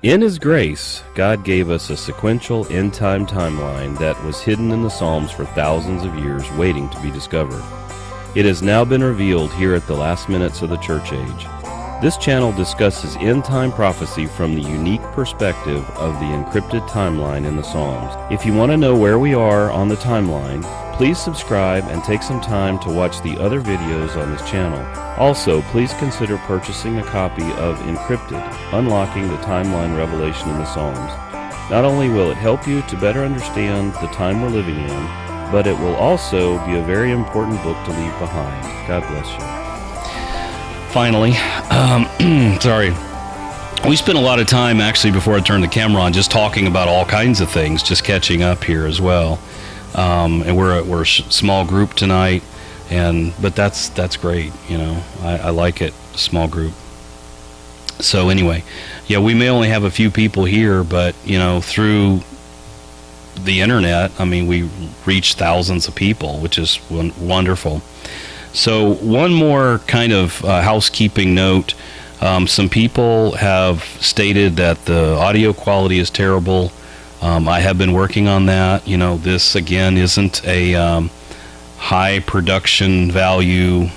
In His grace, God gave us a sequential end-time timeline that was hidden in the Psalms for thousands of years, waiting to be discovered. It has now been revealed here at the last minutes of the church age. This channel discusses end-time prophecy from the unique perspective of the encrypted timeline in the Psalms. If you want to know where we are on the timeline, please subscribe and take some time to watch the other videos on this channel. Also, please consider purchasing a copy of Encrypted, Unlocking the Timeline Revelation in the Psalms. Not only will it help you to better understand the time we're living in, but it will also be a very important book to leave behind. God bless you. Finally, sorry. We spent a lot of time, actually, before I turned the camera on, just talking about all kinds of things, just catching up here as well. And we're a small group tonight, but that's great. You know, I like it, small group. So anyway, yeah, we may only have a few people here, but you know, through the internet, I mean, we reach thousands of people, which is wonderful. So one more kind of housekeeping note. Some people have stated that the audio quality is terrible. I have been working on that. You know, this again isn't a high production value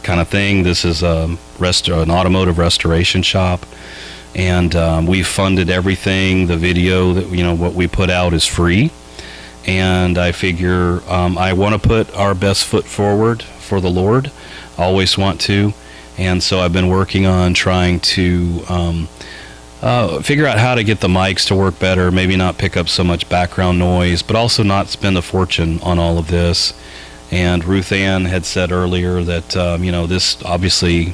kind of thing. This is an automotive restoration shop, and we've funded everything. The video that what we put out is free, and I figure I want to put our best foot forward for the Lord. Always want to, and so I've been working on trying to figure out how to get the mics to work better, maybe not pick up so much background noise, but also not spend a fortune on all of this. And Ruth Ann had said earlier that this obviously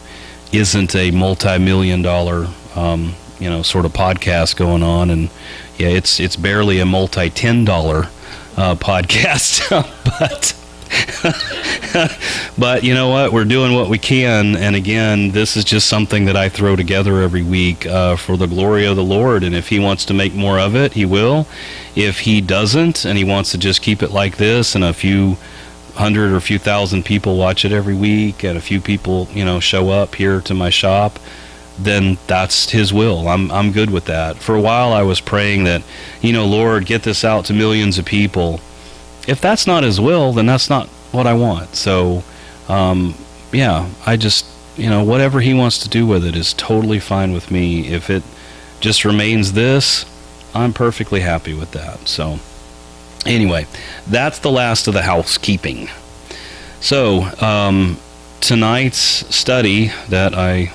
isn't a multi-million-dollar sort of podcast going on, and yeah, it's barely a multi-$10 podcast, but you know what? We're doing what we can, and again, this is just something that I throw together every week for the glory of the Lord, and if He wants to make more of it, He will. If He doesn't, and He wants to just keep it like this, and a few hundred or a few thousand people watch it every week, and a few people, show up here to my shop, then that's His will. I'm good with that. For a while, I was praying that, Lord, get this out to millions of people. If that's not His will, then that's not what I want. So, I just, whatever He wants to do with it is totally fine with me. If it just remains this, I'm perfectly happy with that. So, anyway, that's the last of the housekeeping. So, tonight's study that I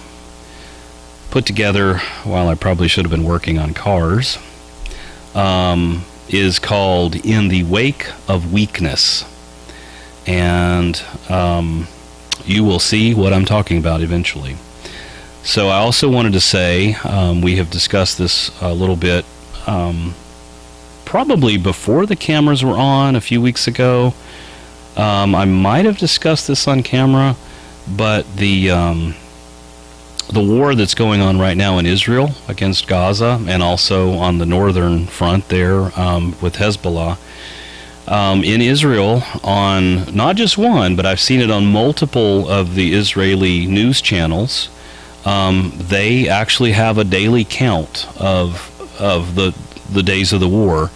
put together while I probably should have been working on cars, is called In the Wake of Weakness. And you will see what I'm talking about eventually. So I also wanted to say, we have discussed this a little bit, probably before the cameras were on a few weeks ago. I might have discussed this on camera, but the war that's going on right now in Israel against Gaza, and also on the northern front there with Hezbollah. In Israel, on not just one, but I've seen it on multiple of the Israeli news channels, they actually have a daily count of the days of the war.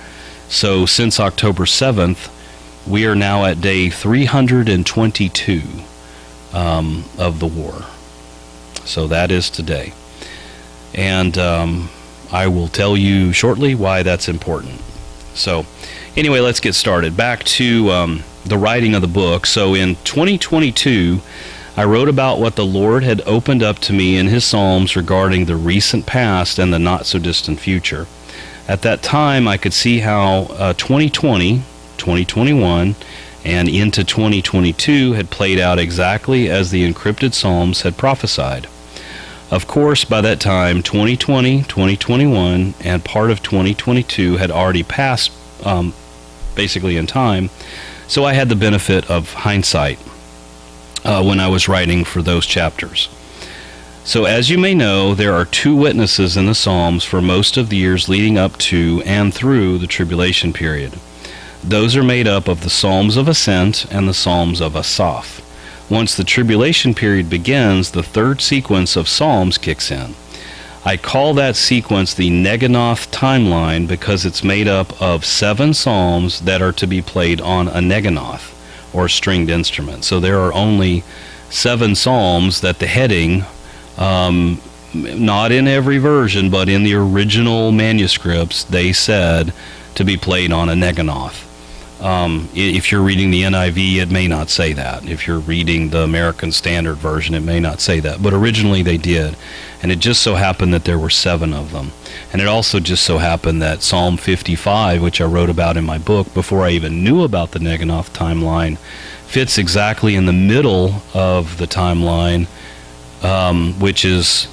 So since October 7th, we are now at day 322 of the war. So that is today. And I will tell you shortly why that's important. So anyway, let's get started. Back to the writing of the book. So in 2022, I wrote about what the Lord had opened up to me in His Psalms regarding the recent past and the not-so-distant future. At that time, I could see how 2020, 2021, and into 2022 had played out exactly as the encrypted Psalms had prophesied. Of course, by that time, 2020, 2021, and part of 2022 had already passed basically in time, so I had the benefit of hindsight when I was writing for those chapters. So as you may know, there are two witnesses in the Psalms for most of the years leading up to and through the tribulation period. Those are made up of the Psalms of Ascent and the Psalms of Asaph. Once the tribulation period begins, the third sequence of Psalms kicks in. I call that sequence the Neganoth timeline because it's made up of 7 psalms that are to be played on a neganoth, or stringed instrument. So there are only 7 psalms that the heading, not in every version, but in the original manuscripts, they said to be played on a neganoth. If you're reading the NIV, it may not say that. If you're reading the American Standard Version, it may not say that. But originally they did. And it just so happened that there were 7 of them. And it also just so happened that Psalm 55, which I wrote about in my book before I even knew about the Neganoth timeline, fits exactly in the middle of the timeline, which is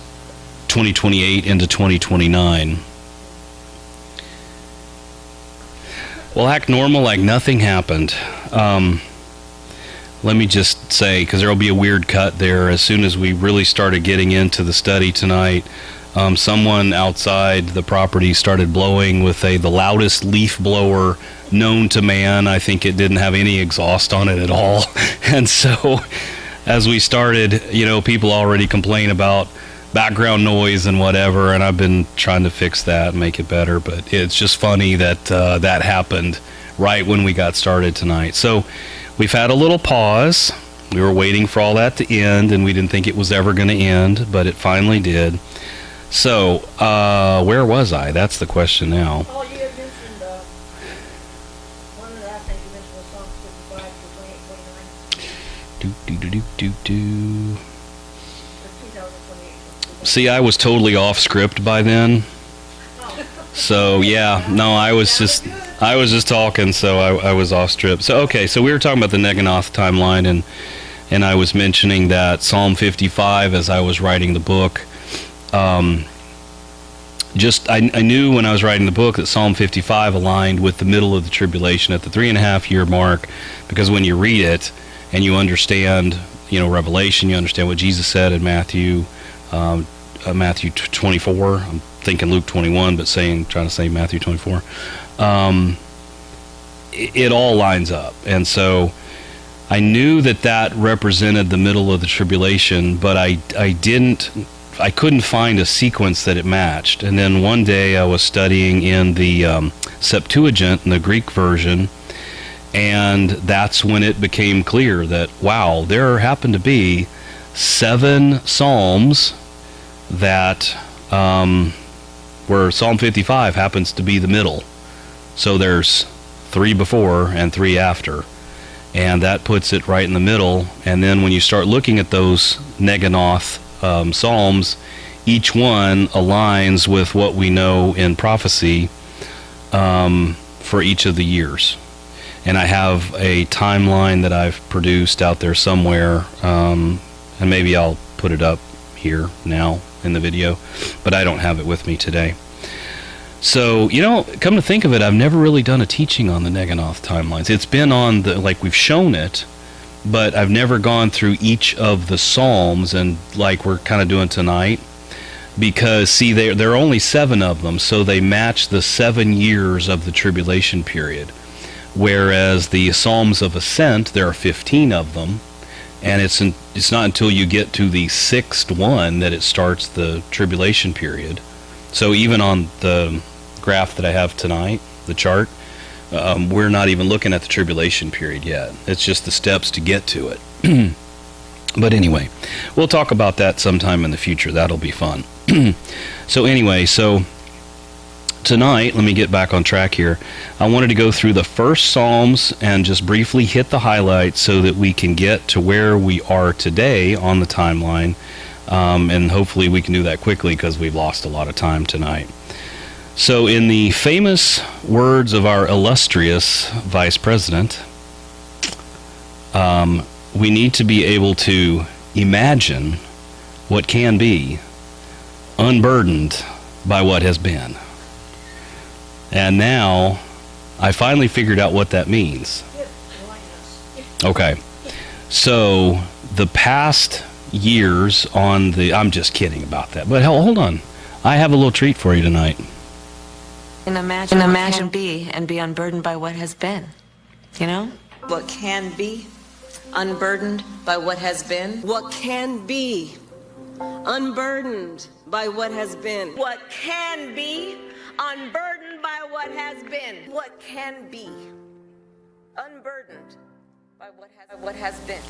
2028 into 2029. Well, act normal like nothing happened. Let me just say, because there will be a weird cut there, as soon as we really started getting into the study tonight, someone outside the property started blowing with the loudest leaf blower known to man. I think it didn't have any exhaust on it at all. And so as we started, people already complain about background noise and whatever, and I've been trying to fix that and make it better, but it's just funny that that happened right when we got started tonight. So we've had a little pause. We were waiting for all that to end, and we didn't think it was ever going to end, but it finally did. So where was I? That's the question now. Oh, you had mentioned one of the, I think you mentioned was Psalm 55 to 28, 29. Or 2028. See, I was totally off script by then. So yeah, no, I was just talking, so I was off script. So okay, so we were talking about the Neganoth timeline, and I was mentioning that Psalm 55 as I was writing the book. I knew when I was writing the book that Psalm 55 aligned with the middle of the tribulation at the 3.5 year mark, because when you read it and you understand, Revelation, you understand what Jesus said in Matthew 24. I'm thinking Luke 21, but trying to say Matthew 24. It all lines up, and so I knew that represented the middle of the tribulation, but I couldn't find a sequence that it matched. And then one day I was studying in the Septuagint, in the Greek version, and that's when it became clear that, wow, there happened to be 7 psalms that where Psalm 55 happens to be the middle. So there's 3 before and 3 after, and that puts it right in the middle. And then when you start looking at those Neganoth psalms, each one aligns with what we know in prophecy for each of the years. And I have a timeline that I've produced out there somewhere, and maybe I'll put it up here now in the video, but I don't have it with me today. So, come to think of it, I've never really done a teaching on the Neganoth timelines. It's been on we've shown it, but I've never gone through each of the psalms, and like we're kind of doing tonight, because see, there are only 7 of them, so they match the 7 years of the tribulation period. Whereas the Psalms of Ascent, there are 15 of them, and it's not until you get to the 6th one that it starts the tribulation period. So even on the graph that I have tonight, the chart, we're not even looking at the tribulation period yet. It's just the steps to get to it. But anyway, we'll talk about that sometime in the future. That'll be fun. So anyway, tonight, let me get back on track here. I wanted to go through the first Psalms and just briefly hit the highlights so that we can get to where we are today on the timeline. And hopefully we can do that quickly because we've lost a lot of time tonight. So in the famous words of our illustrious Vice President, we need to be able to imagine what can be, unburdened by what has been. And now, I finally figured out what that means. Okay. So, the past years on the... I'm just kidding about that. But hold on. I have a little treat for you tonight. Imagine be and be unburdened by what has been. What can be unburdened by what has been. What can be unburdened by what has been. What can be, unburdened by what has been. What can be, unburdened by what has been.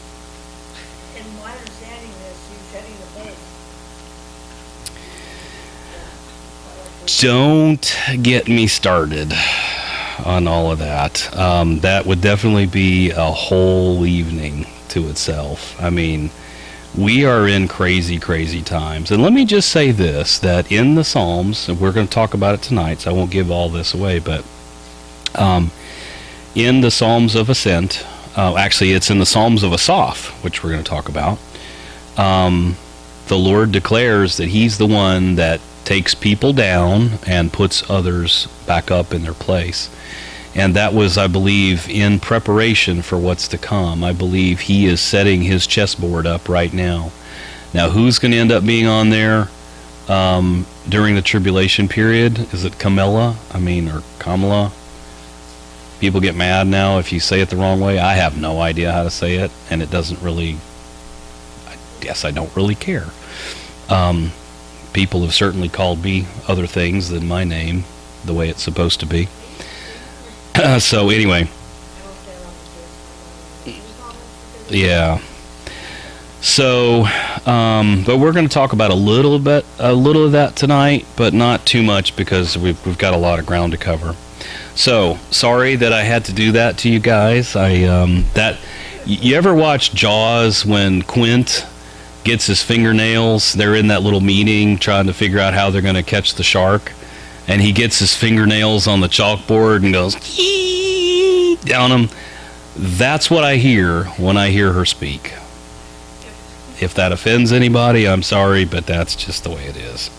In my understanding this, you're setting the pace. Don't get me started on all of that. That would definitely be a whole evening to itself. I mean, we are in crazy, crazy times. And let me just say this, that in the Psalms, and we're going to talk about it tonight, so I won't give all this away, but in the Psalms of Ascent, actually it's in the Psalms of Asaph, which we're going to talk about, the Lord declares that he's the one that takes people down and puts others back up in their place. And that was, I believe, in preparation for what's to come. I believe he is setting his chessboard up right now. Now, who's going to end up being on there during the tribulation period? Is it Kamala? Or Kamala? People get mad now if you say it the wrong way. I have no idea how to say it, and it doesn't really, I guess I don't really care. People have certainly called me other things than my name, the way it's supposed to be. So anyway, yeah. So, but we're going to talk about a little of that tonight, but not too much because we've got a lot of ground to cover. So sorry that I had to do that to you guys. You ever watch Jaws when Quint gets his fingernails? They're in that little meeting trying to figure out how they're going to catch the shark. And he gets his fingernails on the chalkboard and goes down them. That's what I hear when I hear her speak. If that offends anybody, I'm sorry, but that's just the way it is.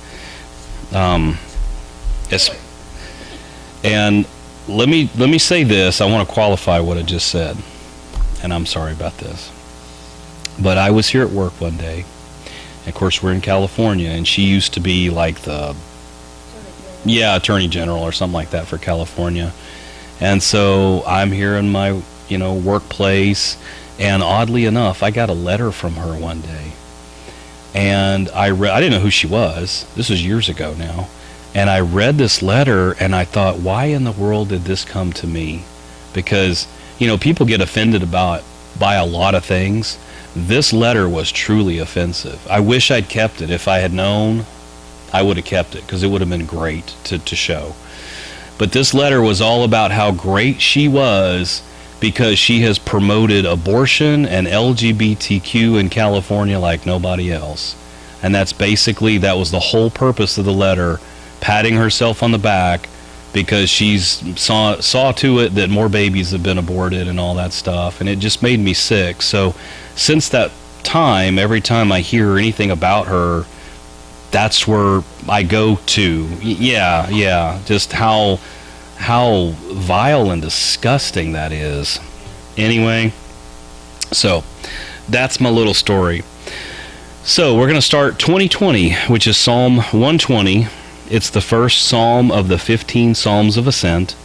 And let me say this. I want to qualify what I just said, and I'm sorry about this. But I was here at work one day. And of course, we're in California, and she used to be like the Attorney General or something like that for California. And so I'm here in my, workplace, and oddly enough, I got a letter from her one day. And I didn't know who she was. This was years ago now. And I read this letter, and I thought, why in the world did this come to me? Because, people get offended by a lot of things. This letter was truly offensive. I wish I'd kept it. If I had known, I would have kept it because it would have been great to show. But this letter was all about how great she was because she has promoted abortion and LGBTQ in California like nobody else. And that was the whole purpose of the letter, patting herself on the back because she's saw to it that more babies have been aborted and all that stuff. And it just made me sick. So since that time, every time I hear anything about her, that's where I go to. Yeah, just how vile and disgusting that is. Anyway, so that's my little story. So we're going to start 2020, which is Psalm 120. It's the first psalm of the 15 Psalms of Ascent.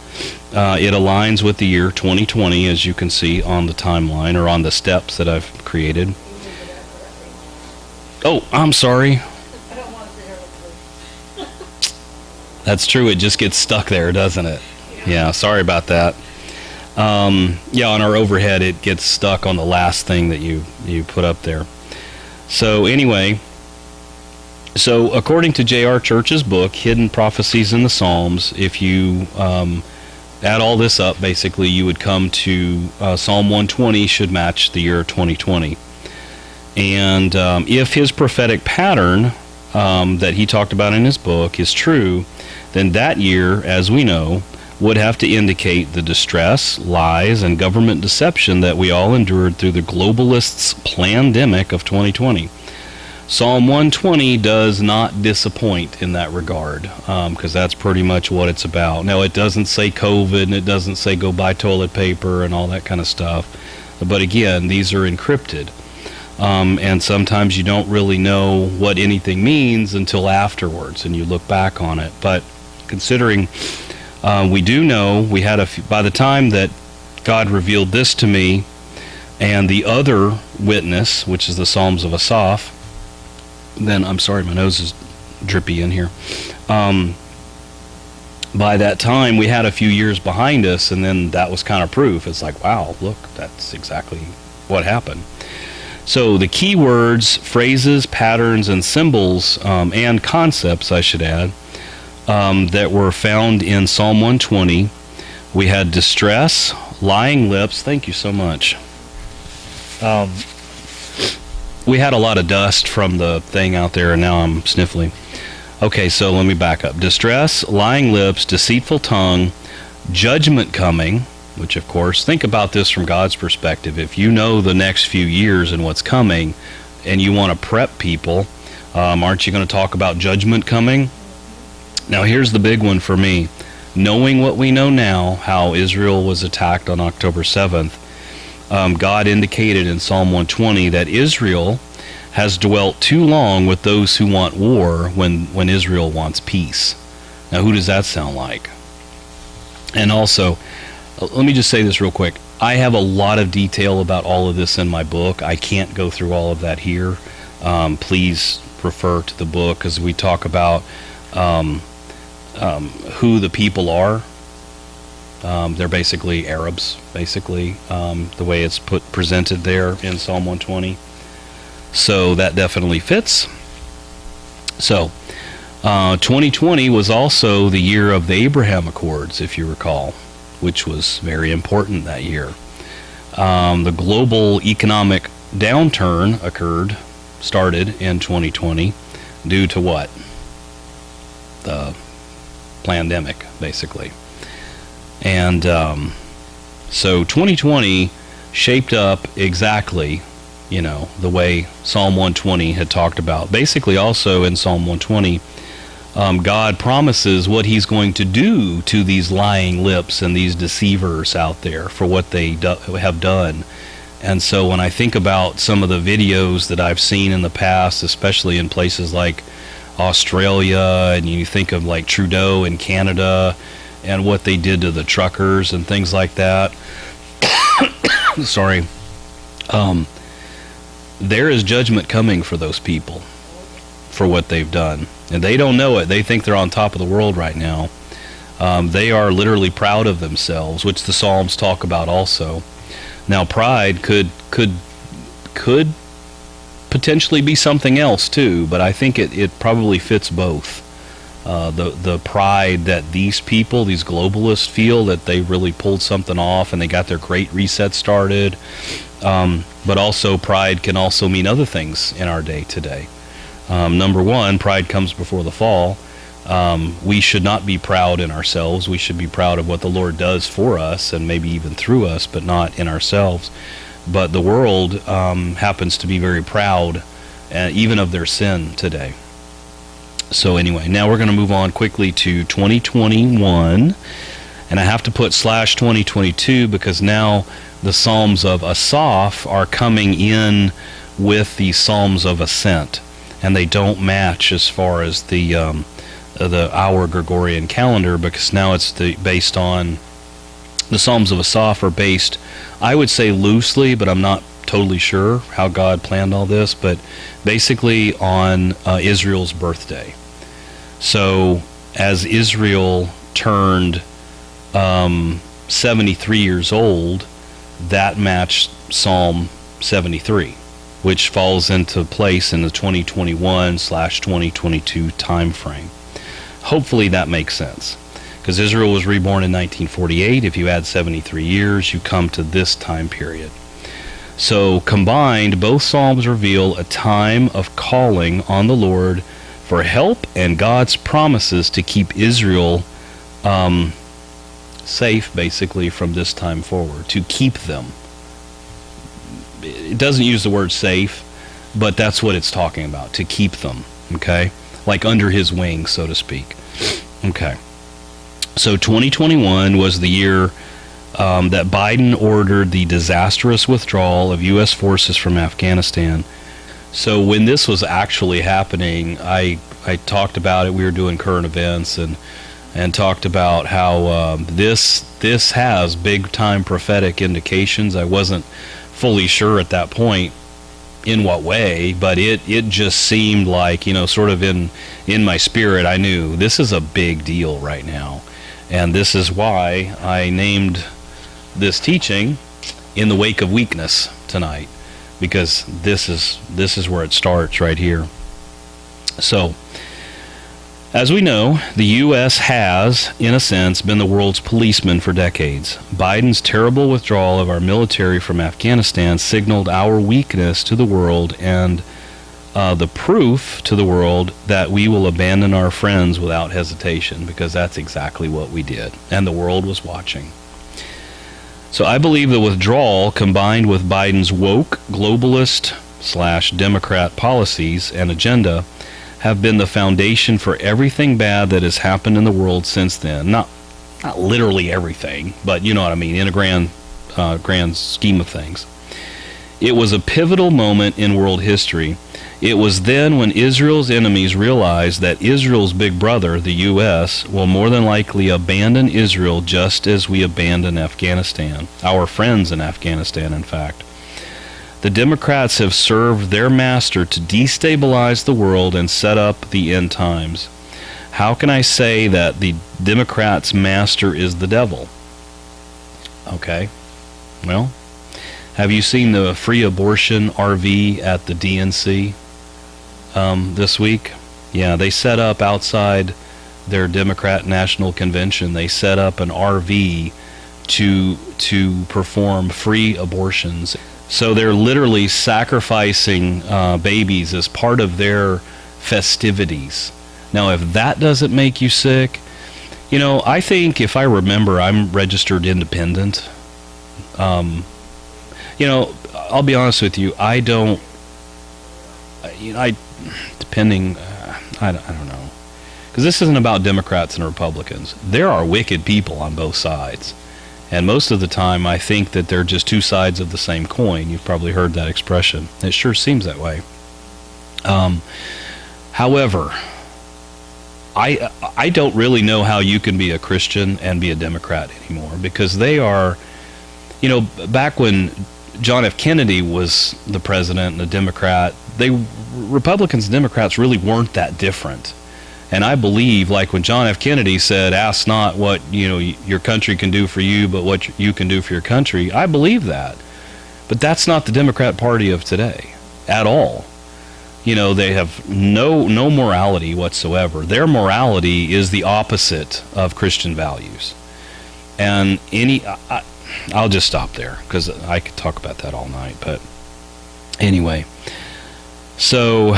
It aligns with the year 2020, as you can see on the timeline or on the steps that I've created. Oh, I'm sorry. That's true. It just gets stuck there, doesn't it? Yeah, sorry about that. On our overhead, it gets stuck on the last thing that you put up there. So anyway, according to J.R. Church's book, Hidden Prophecies in the Psalms, if you add all this up, basically you would come to Psalm 120 should match the year 2020. And if his prophetic pattern that he talked about in his book is true, then that year, as we know, would have to indicate the distress, lies, and government deception that we all endured through the globalists' plandemic of 2020. Psalm 120 does not disappoint in that regard, because that's pretty much what it's about. Now, it doesn't say COVID, and it doesn't say go buy toilet paper and all that kind of stuff. But again, these are encrypted. And sometimes you don't really know what anything means until afterwards, and you look back on it. But considering we do know, we had by the time that God revealed this to me, and the other witness, which is the Psalms of Asaph, then, I'm sorry, my nose is drippy in here. By that time, we had a few years behind us, and then that was kind of proof. It's like, wow, look, that's exactly what happened. So the key words, phrases, patterns, and symbols, and concepts, I should add, that were found in Psalm 120, we had distress, lying lips. Thank you so much. We had a lot of dust from the thing out there, and now I'm sniffling. Okay, so let me back up. Distress, lying lips, deceitful tongue, judgment coming, which of course, think about this from God's perspective. If you know the next few years and what's coming, and you want to prep people, aren't you going to talk about judgment coming? Now here's the big one for me. Knowing what we know now, how Israel was attacked on October 7th, God indicated in Psalm 120 that Israel has dwelt too long with those who want war when Israel wants peace. Now, who does that sound like? And also, let me just say this real quick. I have a lot of detail about all of this in my book. I can't go through all of that here. Please refer to the book, because we talk about who the people are. They're basically Arabs, basically, the way it's presented there in Psalm 120. So that definitely fits. So 2020 was also the year of the Abraham Accords, if you recall, which was very important that year. The global economic downturn started in 2020 due to what? The pandemic, basically. And so 2020 shaped up exactly, the way Psalm 120 had talked about. Basically, also in Psalm 120, God promises what he's going to do to these lying lips and these deceivers out there for what they have done. And so when I think about some of the videos that I've seen in the past, especially in places like Australia, and you think of like Trudeau in Canada and what they did to the truckers and things like that. Sorry. There is judgment coming for those people for what they've done. And they don't know it. They think they're on top of the world right now. They are literally proud of themselves, which the Psalms talk about also. Now, pride could potentially be something else too, but I think it probably fits both. The pride that these people, these globalists, feel that they really pulled something off and they got their great reset started. But also pride can also mean other things in our day today. Number one, pride comes before the fall. We should not be proud in ourselves. We should be proud of what the Lord does for us and maybe even through us, but not in ourselves. But the world happens to be very proud, even of their sin today. So anyway, now we're going to move on quickly to 2021. And I have to put /2022 because now the Psalms of Asaph are coming in with the Psalms of Ascent. And they don't match as far as the our Gregorian calendar, because now it's based on the Psalms of Asaph are based, I would say loosely, but I'm not totally sure how God planned all this, but basically on Israel's birthday. So as Israel turned 73 years old, that matched Psalm 73, which falls into place in the 2021/2022 time frame. Hopefully that makes sense, because Israel was reborn in 1948. If you add 73 years, you come to this time period. So combined, both Psalms reveal a time of calling on the Lord for help and God's promises to keep Israel safe, basically, from this time forward, to keep them. It doesn't use the word safe, but that's what it's talking about, to keep them, okay? Like under his wing, so to speak. Okay. So 2021 was the year that Biden ordered the disastrous withdrawal of U.S. forces from Afghanistan. So when this was actually happening, I talked about it. We were doing current events and talked about how this has big-time prophetic indications. I wasn't fully sure at that point in what way, but it just seemed like, sort of in my spirit, I knew this is a big deal right now. And this is why I named this teaching In the Wake of Weakness tonight, because this is where it starts right here. So, as we know, the U.S. has, in a sense, been the world's policeman for decades. Biden's terrible withdrawal of our military from Afghanistan signaled our weakness to the world and the proof to the world that we will abandon our friends without hesitation, because that's exactly what we did, and the world was watching. So I believe the withdrawal, combined with Biden's woke, globalist/Democrat policies and agenda, have been the foundation for everything bad that has happened in the world since then. Not literally everything, but you know what I mean, in a grand scheme of things. It was a pivotal moment in world history. It was then when Israel's enemies realized that Israel's big brother, the U.S., will more than likely abandon Israel just as we abandoned Afghanistan. Our friends in Afghanistan, in fact. The Democrats have served their master to destabilize the world and set up the end times. How can I say that the Democrats' master is the devil? Okay, well, have you seen the free abortion RV at the DNC this week? Yeah, they set up outside their Democrat National Convention, they set up an RV to perform free abortions. So they're literally sacrificing babies as part of their festivities. Now, if that doesn't make you sick, I think, if I remember, I'm registered independent. I'll be honest with you, I don't, I don't know. Because this isn't about Democrats and Republicans. There are wicked people on both sides. And most of the time, I think that they're just two sides of the same coin. You've probably heard that expression. It sure seems that way. However, I don't really know how you can be a Christian and be a Democrat anymore, because they are, back when John F. Kennedy was the president and a Democrat, Republicans and Democrats really weren't that different. And I believe, like when John F. Kennedy said, ask not what your country can do for you, but what you can do for your country, I believe that. But that's not the Democrat Party of today at all. They have no morality whatsoever. Their morality is the opposite of Christian values. And I'll just stop there, because I could talk about that all night. But anyway, so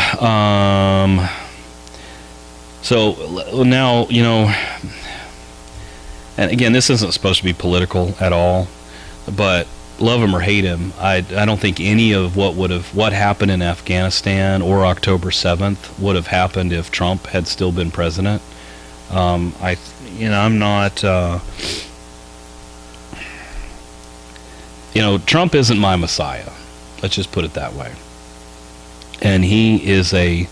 now, and again, this isn't supposed to be political at all, but love him or hate him, I don't think any of what happened in Afghanistan or October 7th would have happened if Trump had still been president. I'm not, Trump isn't my Messiah. Let's just put it that way. And he is a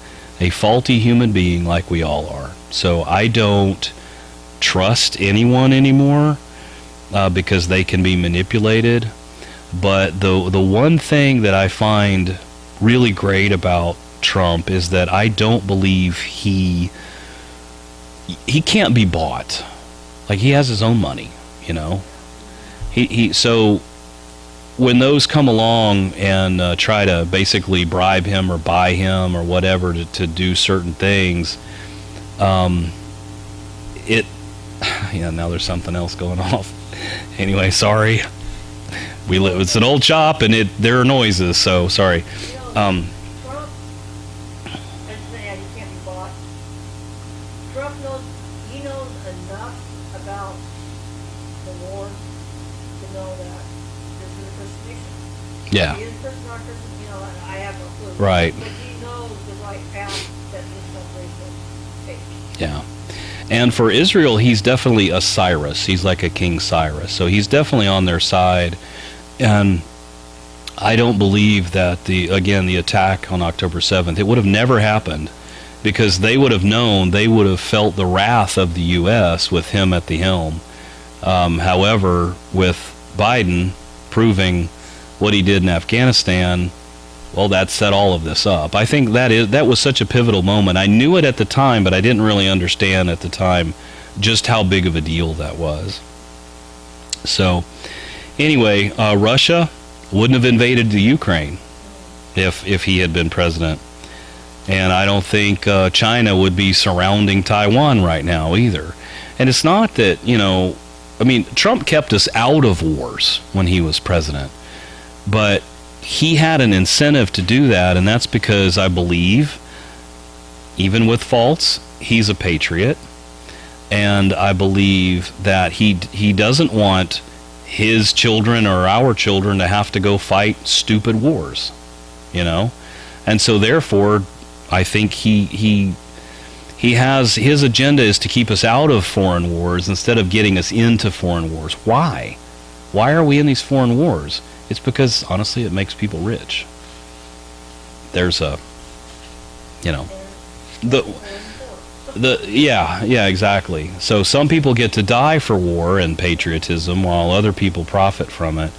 faulty human being like we all are. So I don't trust anyone anymore because they can be manipulated. But the one thing that I find really great about Trump is that I don't believe he can't be bought. Like, he has his own money, So when those come along and try to basically bribe him or buy him or whatever to do certain things, now there's something else going off. Anyway, sorry. It's an old shop, and there are noises, so sorry. Trump, he can't be bought. Trump knows enough about the war to know that this is a persecution. Yeah. He is Christian, not Christian, I have no clue. Right. But he knows the right path that this separation takes. Yeah. And for Israel, he's definitely a Cyrus. He's like a King Cyrus. So he's definitely on their side. And I don't believe that the attack on October 7th, it would have never happened, because they would have known, they would have felt the wrath of the U.S. with him at the helm. However, with Biden proving what he did in Afghanistan, Well, that set all of this up. I think that was such a pivotal moment. I knew it at the time, but I didn't really understand at the time just how big of a deal that was. So, anyway, Russia wouldn't have invaded the Ukraine if he had been president. And I don't think China would be surrounding Taiwan right now either. And it's not that, Trump kept us out of wars when he was president. But he had an incentive to do that, and that's because I believe, even with faults, he's a patriot. And I believe that he doesn't want his children or our children to have to go fight stupid wars, And so therefore, I think he has, his agenda is to keep us out of foreign wars instead of getting us into foreign wars. Why? Why are we in these foreign wars? It's because, honestly, it makes people rich. There's yeah, exactly. So some people get to die for war and patriotism while other people profit from it.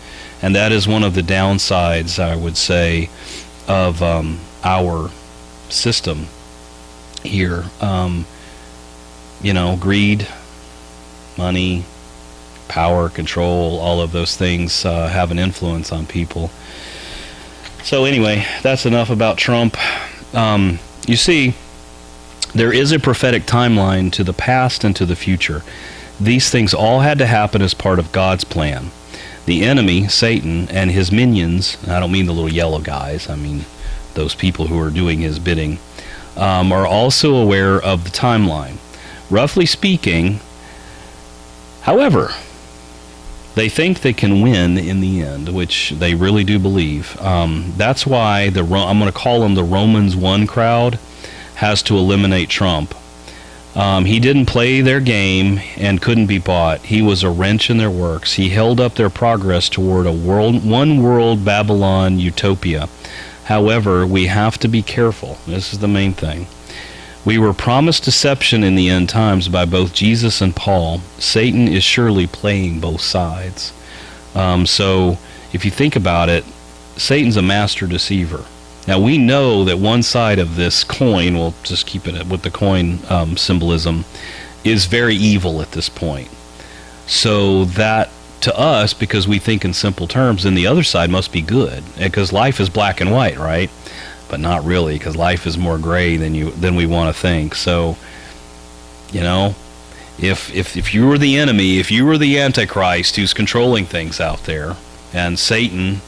And that is one of the downsides, I would say, of our system here. Greed, money, power, control, all of those things have an influence on people. So anyway, that's enough about Trump. You see, there is a prophetic timeline to the past and to the future. These things all had to happen as part of God's plan. The enemy, Satan, and his minions, and I don't mean the little yellow guys, I mean those people who are doing his bidding, are also aware of the timeline. Roughly speaking, however, they think they can win in the end, which they really do believe. That's why I'm going to call them the Romans 1 crowd has to eliminate Trump. He didn't play their game and couldn't be bought. He was a wrench in their works. He held up their progress toward a one world Babylon utopia. However, we have to be careful. This is the main thing. We were promised deception in the end times by both Jesus and Paul. Satan is surely playing both sides. So if you think about it, Satan's a master deceiver. Now we know that one side of this coin, we'll just keep it with the coin symbolism, is very evil at this point. So that to us, because we think in simple terms, then the other side must be good, because life is black and white, right? But not really, because life is more gray than we want to think. So, if you were the enemy, if you were the Antichrist who's controlling things out there, and Satan,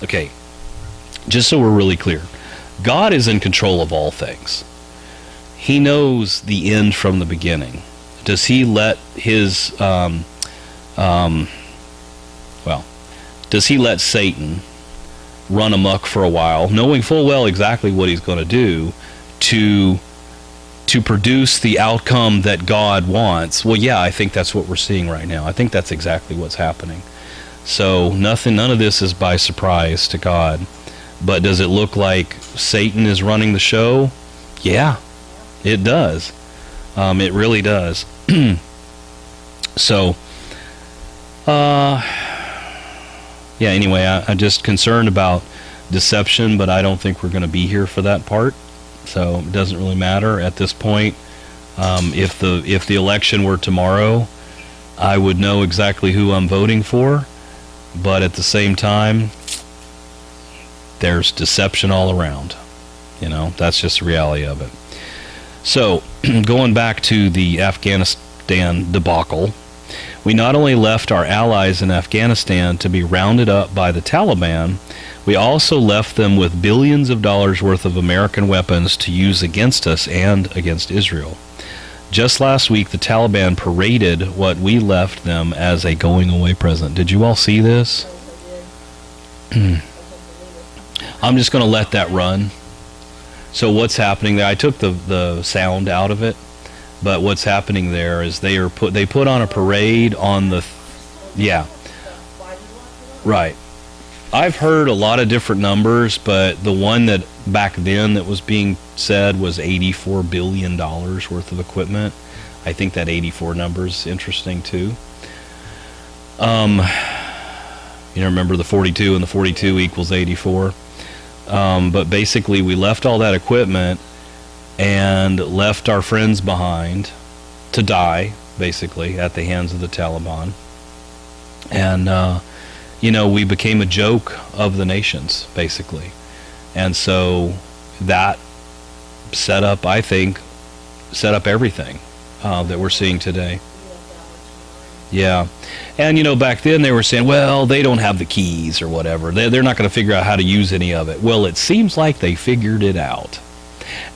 okay, just so we're really clear, God is in control of all things. He knows the end from the beginning. Does he let his, does he let Satan run amok for a while, knowing full well exactly what he's going to do to produce the outcome that God wants? Well, yeah, I think that's what we're seeing right now. I think that's exactly what's happening. So none of this is by surprise to God. But does it look like Satan is running the show? Yeah, it does. It really does. So, yeah, anyway, I'm just concerned about deception, but I don't think we're going to be here for that part. So it doesn't really matter at this point. If the election were tomorrow, I would know exactly who I'm voting for. But at the same time, there's deception all around. That's just the reality of it. So, going back to the Afghanistan debacle, we not only left our allies in Afghanistan to be rounded up by the Taliban, we also left them with billions of dollars worth of American weapons to use against us and against Israel. Just last week, the Taliban paraded what we left them as a going-away present. Did you all see this? I'm just going to let that run. So what's happening there? I took the sound out of it, but what's happening there is they put on a parade on the right. I've heard a lot of different numbers, but the one that back then that was being said was $84 billion worth of equipment. I think that 84 number is interesting too. You know, remember the 42 and the 42 equals 84. But basically, we left all that equipment and left our friends behind to die, basically, at the hands of the Taliban. And, we became a joke of the nations, basically. And so that set up everything that we're seeing today. Yeah. And, back then they were saying, well, they don't have the keys or whatever. They're not going to figure out how to use any of it. Well, it seems like they figured it out.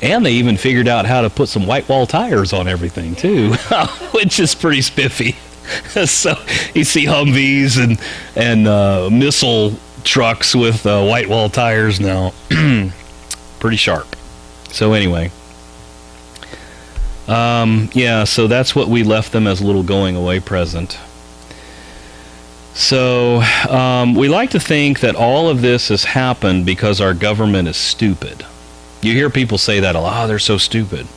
And they even figured out how to put some white wall tires on everything, too, which is pretty spiffy. So you see Humvees and missile trucks with white wall tires now. Pretty sharp. So anyway. So that's what we left them as a little going away present. So we like to think that all of this has happened because our government is stupid. You hear people say that a lot. Oh, they're so stupid.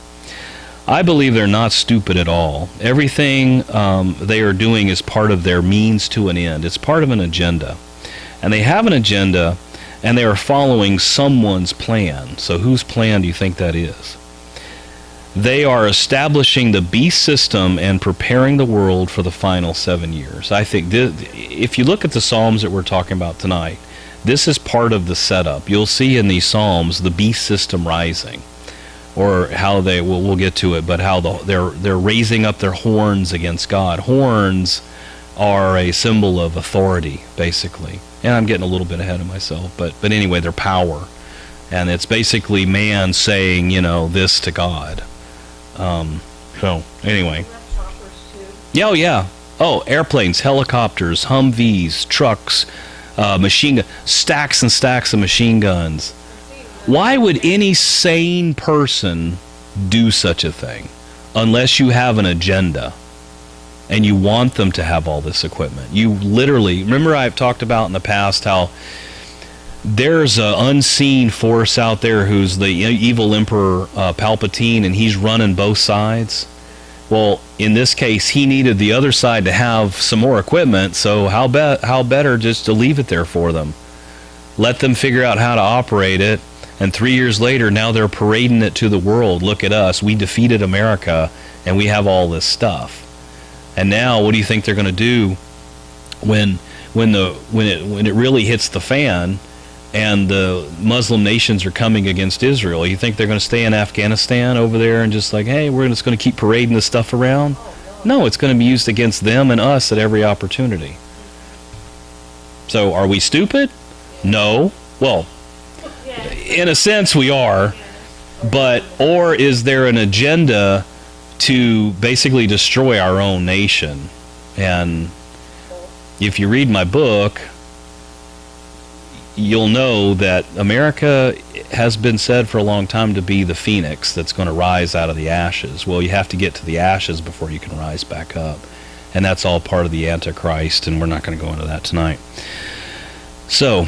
I believe they're not stupid at all. Everything they are doing is part of their means to an end. It's part of an agenda. And they have an agenda, and they are following someone's plan. So whose plan do you think that is? They are establishing the beast system and preparing the world for the final 7 years. I think if you look at the Psalms that we're talking about tonight, this is part of the setup. You'll see in these Psalms the beast system rising, or how we'll get to it, but how they're raising up their horns against God. Horns are a symbol of authority, basically. And I'm getting a little bit ahead of myself, but anyway, they're power. And it's basically man saying, this to God. So anyway. Yeah, oh yeah. Oh, airplanes, helicopters, Humvees, trucks, machine gun, stacks and stacks of machine guns. Why would any sane person do such a thing unless you have an agenda and you want them to have all this equipment? You literally, remember I've talked about in the past how there's an unseen force out there who's the evil Emperor Palpatine, and he's running both sides. Well, in this case, he needed the other side to have some more equipment, so how better just to leave it there for them. Let them figure out how to operate it, and 3 years later, now they're parading it to the world. Look at us. We defeated America, and we have all this stuff. And now, what do you think they're going to do when it really hits the fan? And the Muslim nations are coming against Israel? You think they're going to stay in Afghanistan over there and just like, hey, we're just going to keep parading this stuff around? No, it's going to be used against them and us at every opportunity. So are we stupid? No. Well, in a sense we are. Or is there an agenda to basically destroy our own nation? And if you read my book, you'll know that America has been said for a long time to be the phoenix that's going to rise out of the ashes. Well, you have to get to the ashes before you can rise back up. And that's all part of the Antichrist, and we're not going to go into that tonight. So,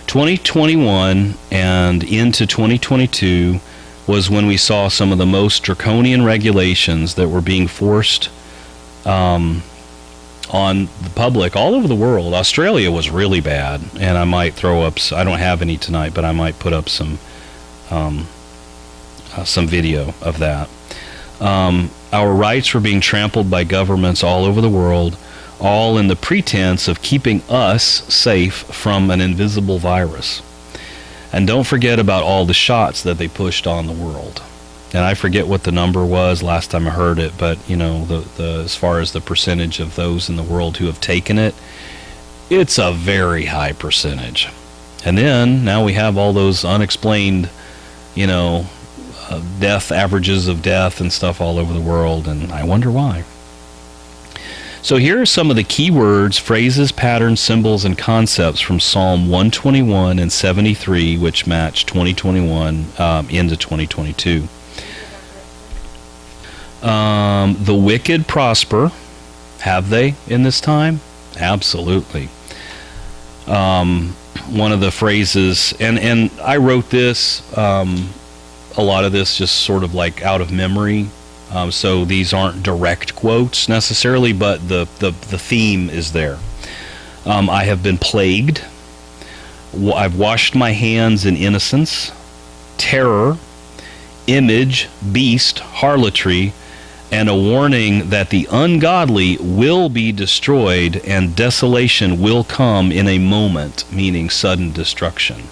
2021 and into 2022 was when we saw some of the most draconian regulations that were being forced on the public all over the world. Australia was really bad, and I might throw up, I don't have any tonight, but I might put up some video of that. Our rights were being trampled by governments all over the world, all in the pretense of keeping us safe from an invisible virus. And don't forget about all the shots that they pushed on the world. And I forget what the number was last time I heard it, but the as far as the percentage of those in the world who have taken it, it's a very high percentage. And then now we have all those unexplained, death averages of death and stuff all over the world, and I wonder why. So here are some of the key words, phrases, patterns, symbols, and concepts from Psalm 121 and 73, which match 2021 into 2022. The wicked prosper. Have they in this time? Absolutely. One of the phrases, and I wrote this, a lot of this just sort of like out of memory. So these aren't direct quotes necessarily, but the theme is there. I have been plagued. I've washed my hands in innocence, terror, image, beast, harlotry, and a warning that the ungodly will be destroyed and desolation will come in a moment, meaning sudden destruction.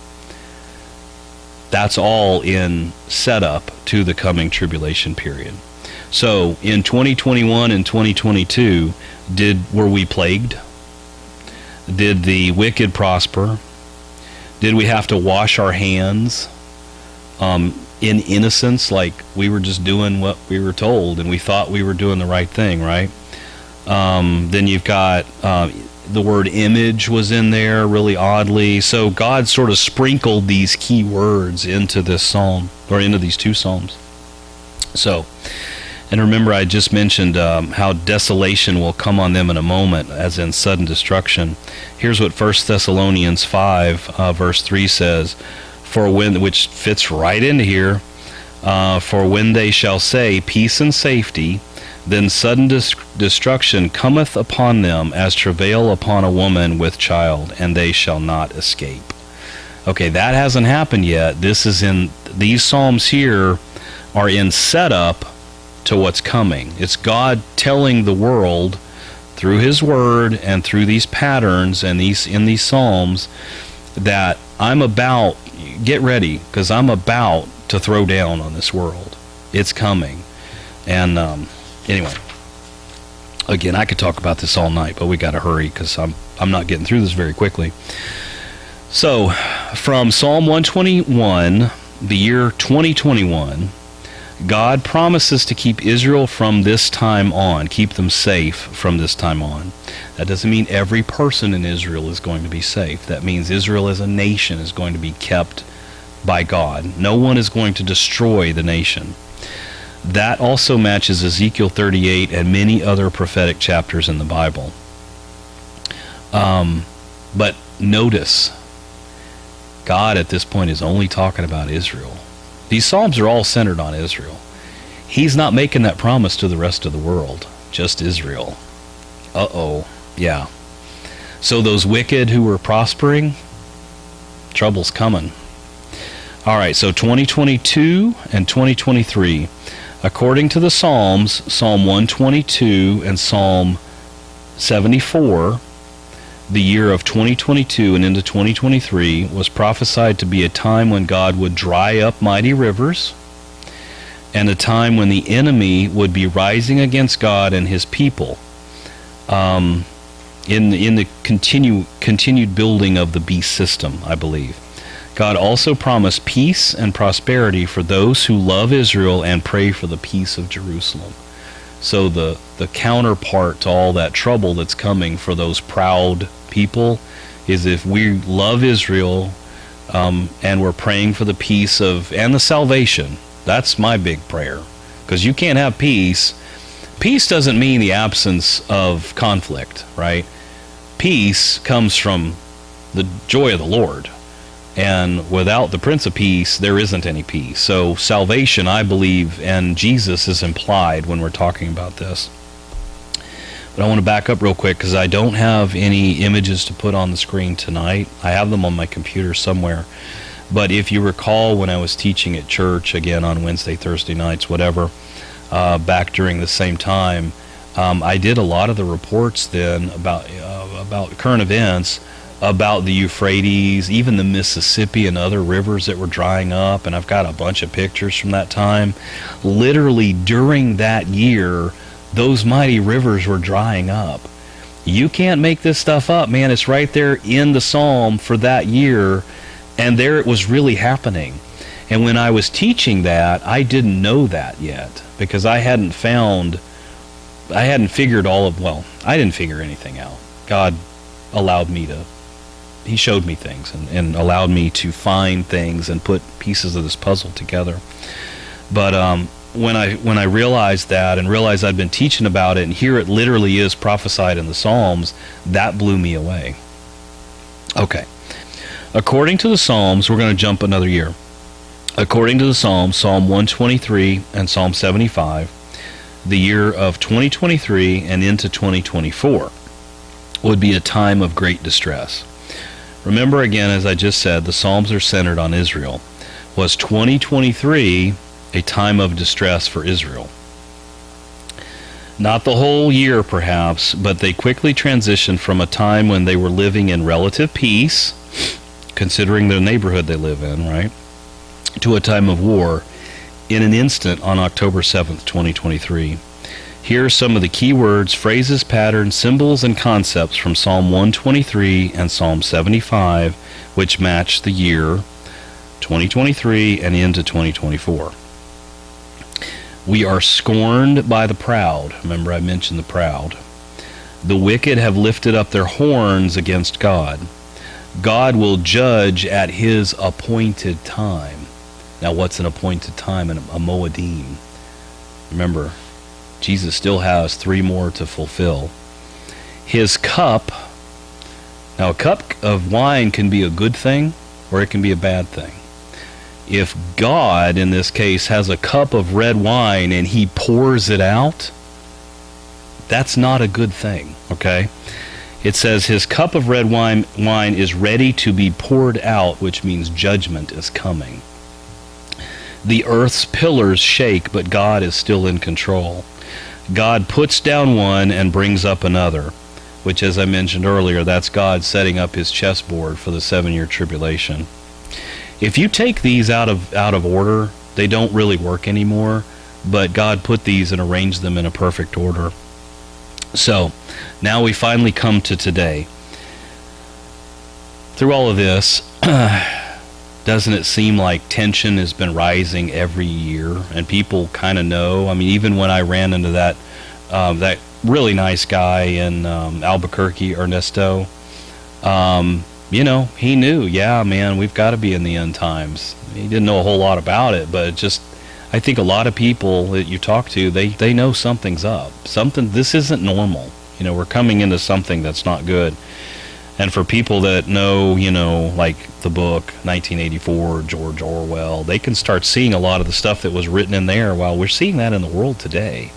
That's all in setup to the coming tribulation period. So in 2021 and 2022, were we plagued? Did the wicked prosper? Did we have to wash our hands in innocence, like we were just doing what we were told and we thought we were doing the right thing, right? Then you've got the word image was in there really oddly. So God sort of sprinkled these key words into this psalm, or into these two psalms. So, and remember I just mentioned how desolation will come on them in a moment, as in sudden destruction. Here's what 1 Thessalonians 5 verse 3 says, which fits right into here, for when they shall say peace and safety, then sudden destruction cometh upon them as travail upon a woman with child, and they shall not escape. Okay, that hasn't happened yet. These psalms here are in setup to what's coming. It's God telling the world through his word and through these patterns and in these psalms that get ready, because I'm about to throw down on this world. It's coming. And anyway, again, I could talk about this all night, but we got to hurry because I'm not getting through this very quickly. So, from Psalm 121, the year 2021, God promises to keep Israel from this time on, keep them safe from this time on. That doesn't mean every person in Israel is going to be safe. That means Israel as a nation is going to be kept by God. No one is going to destroy the nation. That also matches Ezekiel 38 and many other prophetic chapters in the Bible. But notice, God at this point is only talking about Israel. These Psalms are all centered on Israel. He's not making that promise to the rest of the world, just Israel. Yeah. So those wicked who were prospering, trouble's coming. All right, so 2022 and 2023. According to the Psalms, Psalm 122 and Psalm 74, the year of 2022 and into 2023 was prophesied to be a time when God would dry up mighty rivers, and a time when the enemy would be rising against God and his people in the continued building of the beast system, I believe. God also promised peace and prosperity for those who love Israel and pray for the peace of Jerusalem. So the counterpart to all that trouble that's coming for those proud people is if we love Israel and we're praying for the peace and the salvation. That's my big prayer, because you can't have peace. Peace doesn't mean the absence of conflict, right? Peace comes from the joy of the Lord. And without the Prince of Peace, there isn't any peace. So salvation, I believe, and Jesus is implied when we're talking about this. But I want to back up real quick because I don't have any images to put on the screen tonight. I have them on my computer somewhere. But if you recall when I was teaching at church, again on Wednesday, Thursday nights, whatever, back during the same time, I did a lot of the reports then about current events, about the Euphrates, even the Mississippi and other rivers that were drying up, and I've got a bunch of pictures from that time. Literally during that year, those mighty rivers were drying up. You can't make this stuff up, man. It's right there in the Psalm for that year, and there it was really happening. And when I was teaching that, I didn't know that yet, because I hadn't figured I didn't figure anything out. God allowed me to, he showed me things and allowed me to find things and put pieces of this puzzle together. But when I realized that and realized I'd been teaching about it, and here it literally is prophesied in the Psalms, that blew me away. Okay. According to the Psalms, we're going to jump another year. According to the Psalms, Psalm 123 and Psalm 75, the year of 2023 and into 2024 would be a time of great distress. Remember again, as I just said, the Psalms are centered on Israel. Was 2023 a time of distress for Israel? Not the whole year, perhaps, but they quickly transitioned from a time when they were living in relative peace, considering the neighborhood they live in, right, to a time of war in an instant on October 7th, 2023. Here are some of the key words, phrases, patterns, symbols, and concepts from Psalm 123 and Psalm 75, which match the year 2023 and into 2024. We are scorned by the proud. Remember, I mentioned the proud. The wicked have lifted up their horns against God. God will judge at his appointed time. Now, what's an appointed time? A Moedim. Remember, Jesus still has 3 more to fulfill. His cup. Now, a cup of wine can be a good thing or it can be a bad thing. If God, in this case, has a cup of red wine and he pours it out, that's not a good thing, okay? It says his cup of red wine is ready to be poured out, which means judgment is coming. The earth's pillars shake, but God is still in control. God puts down one and brings up another, which, as I mentioned earlier, that's God setting up his chessboard for the 7-year tribulation. If you take these out of order, they don't really work anymore, but God put these and arranged them in a perfect order. So, now we finally come to today. Through all of this, doesn't it seem like tension has been rising every year, and people kind of know? I mean, even when I ran into that really nice guy in Albuquerque, Ernesto, he knew, yeah, man, we've got to be in the end times. He didn't know a whole lot about it, but I think a lot of people that you talk to, they know something's up. This isn't normal. We're coming into something that's not good. And for people that know, like the book 1984, George Orwell, they can start seeing a lot of the stuff that was written in there. While we're seeing that in the world today.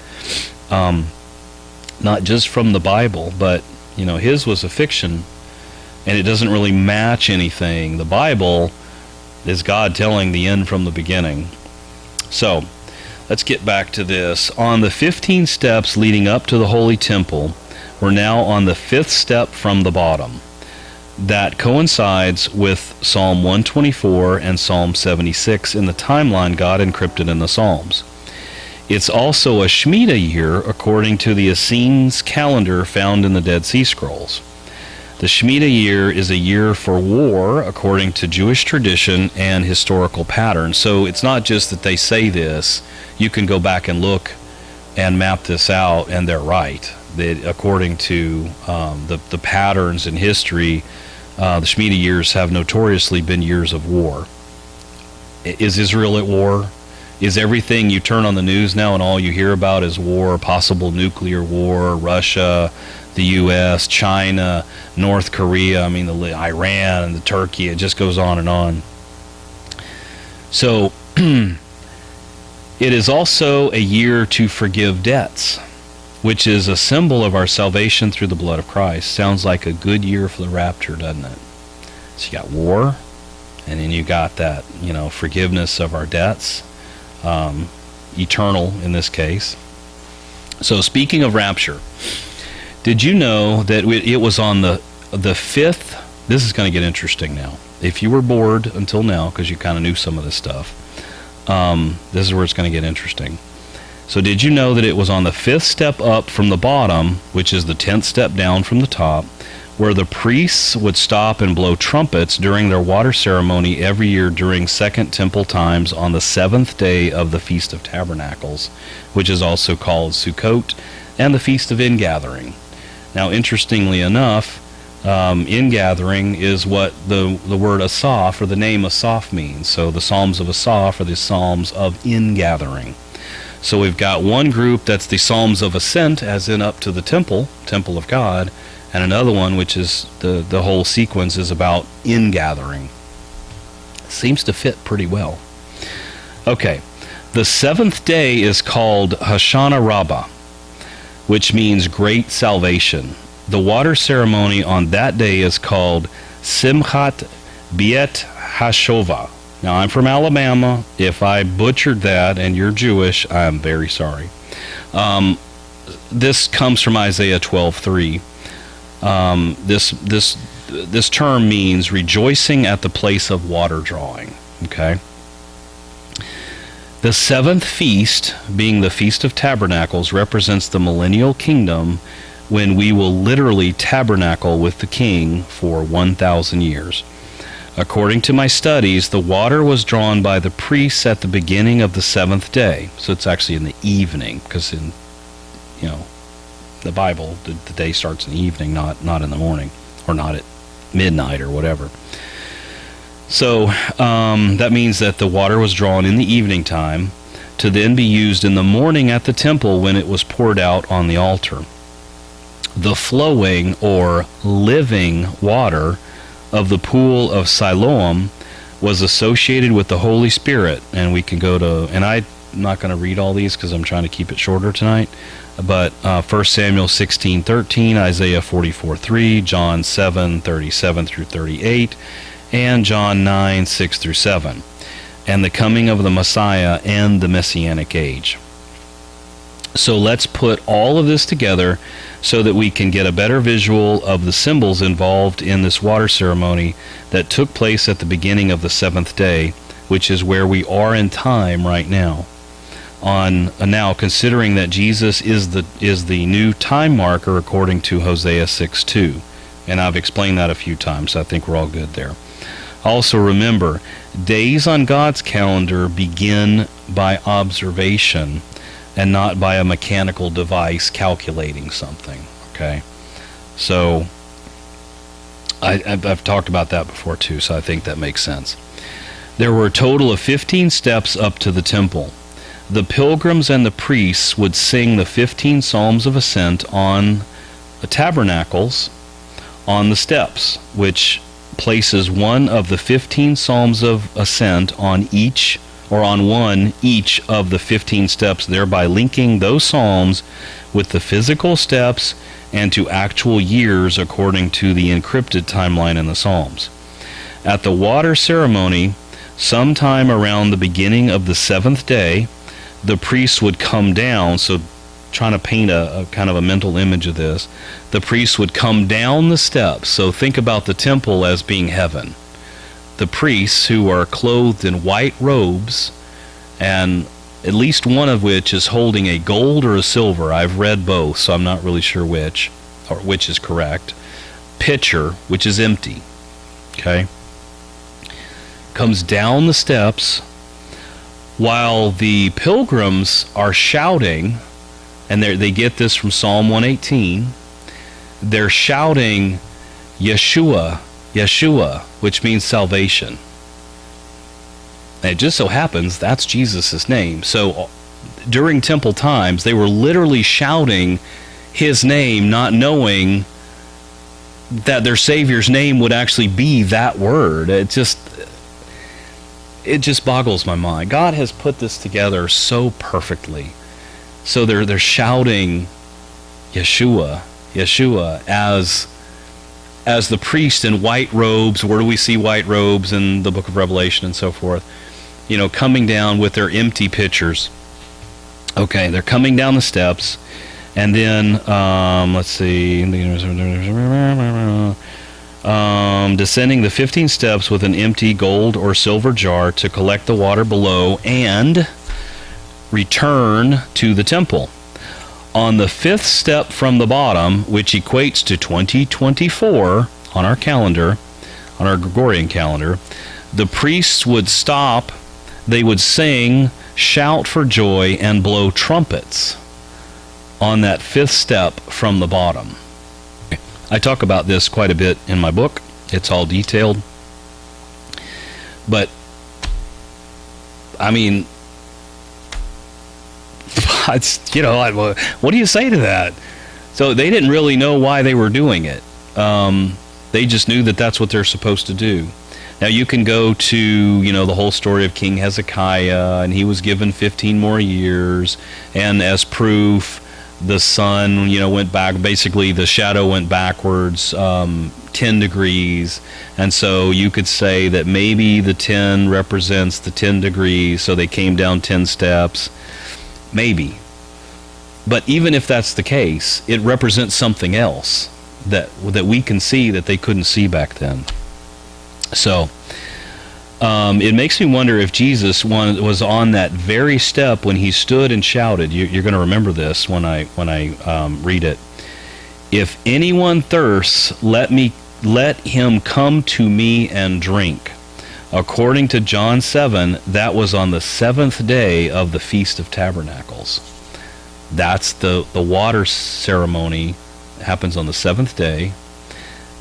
Not just from the Bible, but, his was a fiction, and it doesn't really match anything. The Bible is God telling the end from the beginning. So, let's get back to this. On the 15 steps leading up to the Holy Temple, we're now on the 5th step from the bottom. That coincides with Psalm 124 and Psalm 76 in the timeline God encrypted in the Psalms. It's also a Shemitah year according to the Essenes calendar found in the Dead Sea Scrolls. The Shemitah year is a year for war according to Jewish tradition and historical patterns. So it's not just that they say this. You can go back and look and map this out, and they're right. That according to the patterns in history, the Shemitah years have notoriously been years of war. Is Israel at war? Is everything you turn on the news now and all you hear about is war, possible nuclear war, Russia, the U.S., China, North Korea, Iran and the Turkey, it just goes on and on. So, it is also a year to forgive debts, which is a symbol of our salvation through the blood of Christ. Sounds like a good year for the rapture, doesn't it? So you got war, and then you got that, forgiveness of our debts, eternal in this case. So speaking of rapture, did you know that it was on the 5th? This is going to get interesting now. If you were bored until now, because you kind of knew some of this stuff, this is where it's going to get interesting. So did you know that it was on the 5th step up from the bottom, which is the 10th step down from the top, where the priests would stop and blow trumpets during their water ceremony every year during Second Temple times on the 7th day of the Feast of Tabernacles, which is also called Sukkot, and the Feast of Ingathering. Now, interestingly enough, ingathering is what the word Asaph, or the name Asaph, means. So the Psalms of Asaph are the Psalms of ingathering. So we've got one group that's the Psalms of Ascent, as in up to the temple of God, and another one which is the whole sequence is about ingathering. Seems to fit pretty well. Okay, The seventh day is called Hoshana Rabbah, which means great salvation. The water ceremony on that day is called Simchat Beit Hashovah. Now, I'm from Alabama. If I butchered that and you're Jewish, I'm very sorry. This comes from Isaiah 12:3. This term means rejoicing at the place of water drawing. Okay. The seventh feast, being the Feast of Tabernacles, represents the millennial kingdom, when we will literally tabernacle with the King for 1,000 years. According to my studies, the water was drawn by the priests at the beginning of the seventh day. So it's actually in the evening, because in the Bible, the day starts in the evening, not in the morning, or not at midnight or whatever. So that means that the water was drawn in the evening time to then be used in the morning at the temple when it was poured out on the altar. The flowing or living water of the pool of Siloam was associated with the Holy Spirit. And we can go to, and I'm not going to read all these because I'm trying to keep it shorter tonight, but 1 Samuel 16:13, Isaiah 44:3, John 7:37 through 38, and John 9:6 through 7, and the coming of the Messiah and the Messianic age. So let's put all of this together so that we can get a better visual of the symbols involved in this water ceremony that took place at the beginning of the seventh day, which is where we are in time right now. Now, considering that Jesus is the new time marker according to Hosea 6:2, and I've explained that a few times, so I think we're all good there. Also remember, days on God's calendar begin by observation and not by a mechanical device calculating something. Okay, so I've talked about that before too, so I think that makes sense. There were a total of 15 steps up to the temple. The pilgrims and the priests would sing the 15 psalms of ascent on the tabernacles on the steps, which places one of the 15 psalms of ascent on each of the 15 steps, thereby linking those psalms with the physical steps and to actual years according to the encrypted timeline in the Psalms. At the water ceremony, sometime around the beginning of the seventh day, the priests would come down, so trying to paint a kind of a mental image of this, the priests would come down the steps. So think about the temple as being heaven. The priests, who are clothed in white robes, and at least one of which is holding a gold or a silver, I've read both, so I'm not really sure which is correct, pitcher, which is empty, okay, comes down the steps while the pilgrims are shouting, and they get this from Psalm 118, they're shouting Yeshua, Yeshua, which means salvation. And it just so happens that's Jesus' name. So during temple times, they were literally shouting his name, not knowing that their Savior's name would actually be that word. It just boggles my mind. God has put this together so perfectly. So they're shouting Yeshua, Yeshua, as the priest in white robes. Where do we see white robes in the book of Revelation and so forth? Coming down with their empty pitchers. Okay, they're coming down the steps, and then let's see, descending the 15 steps with an empty gold or silver jar to collect the water below and return to the temple. On the fifth step from the bottom, which equates to 2024 on our calendar, on our Gregorian calendar, the priests would stop, they would sing, shout for joy, and blow trumpets on that fifth step from the bottom. I talk about this quite a bit in my book. It's all detailed. But, I mean, what do you say to that? So they didn't really know why they were doing it. They just knew that that's what they're supposed to do. Now you can go to, the whole story of King Hezekiah, and he was given 15 more years, and as proof, the sun, went back, basically the shadow went backwards 10 degrees, and so you could say that maybe the 10 represents the 10 degrees, so they came down 10 steps, maybe. But even if that's the case, it represents something else that we can see that they couldn't see back then. So it makes me wonder if Jesus was on that very step when he stood and shouted. You're going to remember this when I read it. If anyone thirsts, let him come to me and drink. According to John 7, that was on the 7th day of the Feast of Tabernacles. That's the water ceremony. It happens on the 7th day.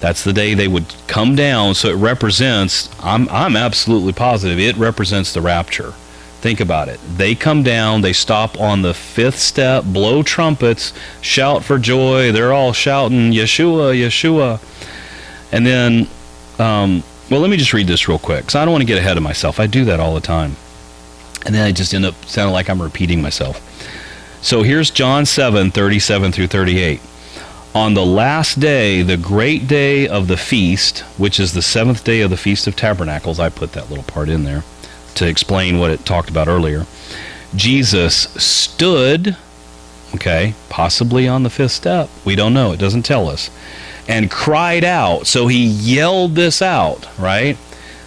That's the day they would come down, so it represents, I'm absolutely positive, it represents the rapture. Think about it. They come down, they stop on the 5th step, blow trumpets, shout for joy. They're all shouting, Yeshua, Yeshua. And then, let me just read this real quick, because I don't want to get ahead of myself. I do that all the time. And then I just end up sounding like I'm repeating myself. So here's John 7, 37 through 38. On the last day, the great day of the feast, which is the 7th day of the Feast of Tabernacles, I put that little part in there to explain what it talked about earlier. Jesus stood, possibly on the 5th step. We don't know. It doesn't tell us. And cried out. So he yelled this out, right?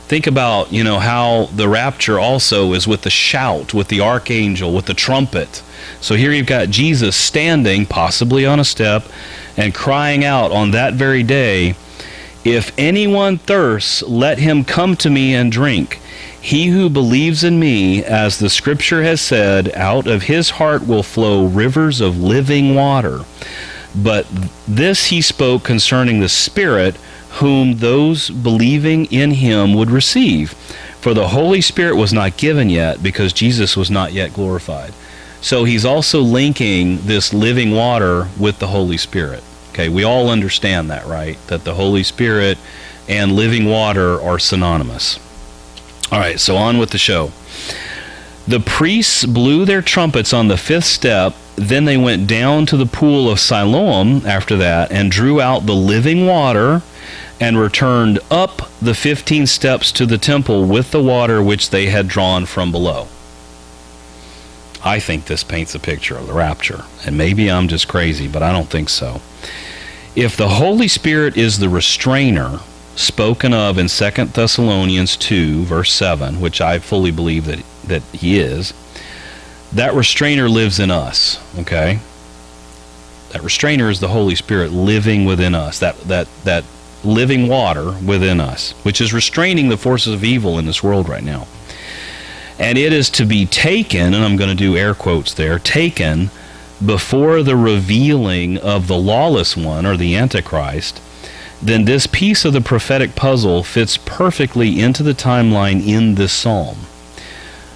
Think about, how the rapture also is with the shout, with the archangel, with the trumpet. So here you've got Jesus standing, possibly on a step, and crying out on that very day, if anyone thirsts, let him come to me and drink. He who believes in me, as the scripture has said, out of his heart will flow rivers of living water. But this he spoke concerning the Spirit, whom those believing in him would receive. For the Holy Spirit was not given yet, because Jesus was not yet glorified. So he's also linking this living water with the Holy Spirit. Okay, we all understand that, right? That the Holy Spirit and living water are synonymous. All right, so on with the show. The priests blew their trumpets on the 5th step. Then they went down to the pool of Siloam after that and drew out the living water and returned up the 15 steps to the temple with the water which they had drawn from below. I think this paints a picture of the rapture. And maybe I'm just crazy, but I don't think so. If the Holy Spirit is the restrainer spoken of in 2 Thessalonians 2, verse 7, which I fully believe that he is, that restrainer lives in us, okay? That restrainer is the Holy Spirit living within us, that living water within us, which is restraining the forces of evil in this world right now. And it is to be taken, and I'm going to do air quotes there, taken before the revealing of the lawless one, or the Antichrist. Then this piece of the prophetic puzzle fits perfectly into the timeline in this psalm.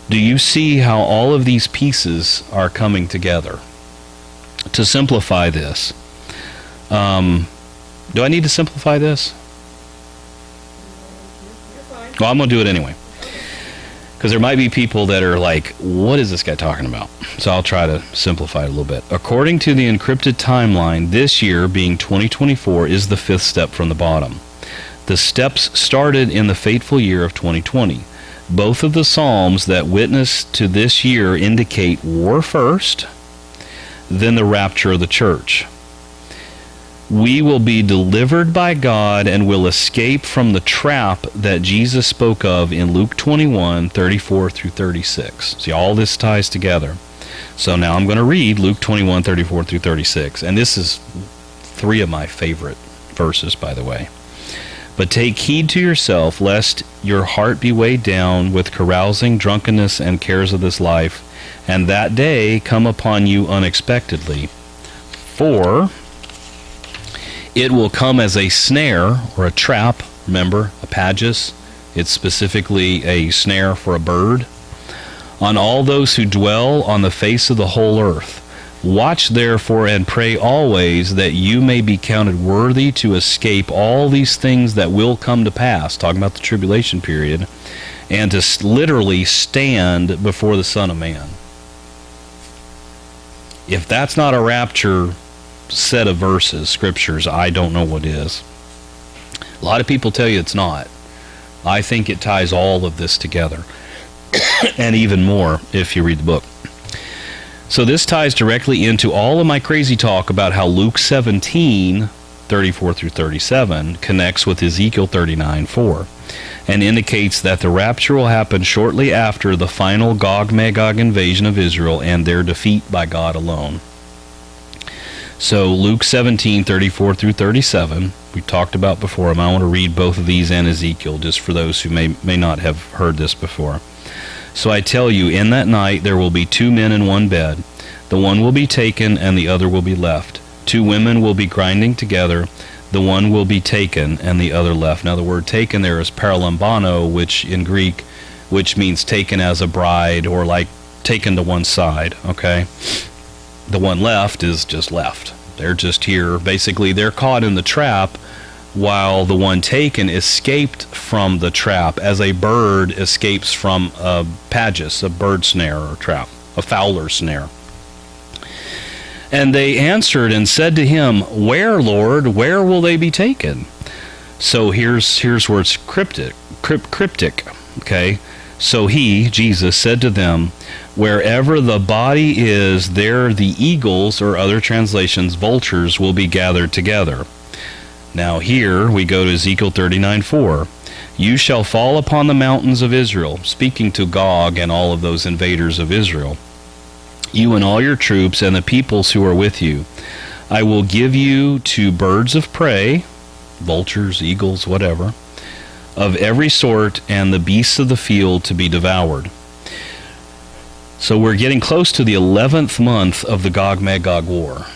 Do you see how all of these pieces are coming together? To simplify this, do I need to simplify this? Well, I'm going to do it anyway. Because there might be people that are like, what is this guy talking about? So I'll try to simplify it a little bit. According to the encrypted timeline, this year, being 2024, is the 5th step from the bottom. The steps started in the fateful year of 2020. Both of the psalms that witness to this year indicate war first, then the rapture of the church. We will be delivered by God and will escape from the trap that Jesus spoke of in Luke 21, 34 through 36. See, all this ties together. So now I'm going to read Luke 21, 34 through 36. And this is 3 of my favorite verses, by the way. But take heed to yourself, lest your heart be weighed down with carousing, drunkenness, and cares of this life, and that day come upon you unexpectedly. For it will come as a snare or a trap. Remember, a pagus. It's specifically a snare for a bird. On all those who dwell on the face of the whole earth. Watch therefore and pray always, that you may be counted worthy to escape all these things that will come to pass, talking about the tribulation period, and to literally stand before the Son of Man. If that's not a rapture set of verses, scriptures, I don't know what is. A lot of people tell you it's not. I think it ties all of this together, and even more if you read the book. So this ties directly into all of my crazy talk about how Luke 17:34 through 37 connects with Ezekiel 39:4, and indicates that the rapture will happen shortly after the final Gog Magog invasion of Israel and their defeat by God alone. So Luke 17:34 through 37, we talked about before. I want to read both of these and Ezekiel, just for those who may not have heard this before. So I tell you, in that night there will be 2 men in one bed. The one will be taken and the other will be left. 2 women will be grinding together. The one will be taken and the other left. Now the word taken there is paralambano, which in Greek, which means taken as a bride, or like taken to one side, okay? The one left is just left. They're just here. Basically, they're caught in the trap, while the one taken escaped from the trap as a bird escapes from a pagus, a bird snare or trap, a fowler snare. And they answered and said to him, "Where, Lord? Where will they be taken?" So here's where it's cryptic. Okay? So he, Jesus, said to them, "Wherever the body is, there the eagles," or other translations, vultures, "will be gathered together." Now here we go to Ezekiel 39:4. "You shall fall upon the mountains of Israel," speaking to Gog and all of those invaders of Israel, "you and all your troops and the peoples who are with you. I will give you to birds of prey," vultures, eagles, whatever, "of every sort, and the beasts of the field to be devoured." So we're getting close to the 11th month of the Gog Magog war.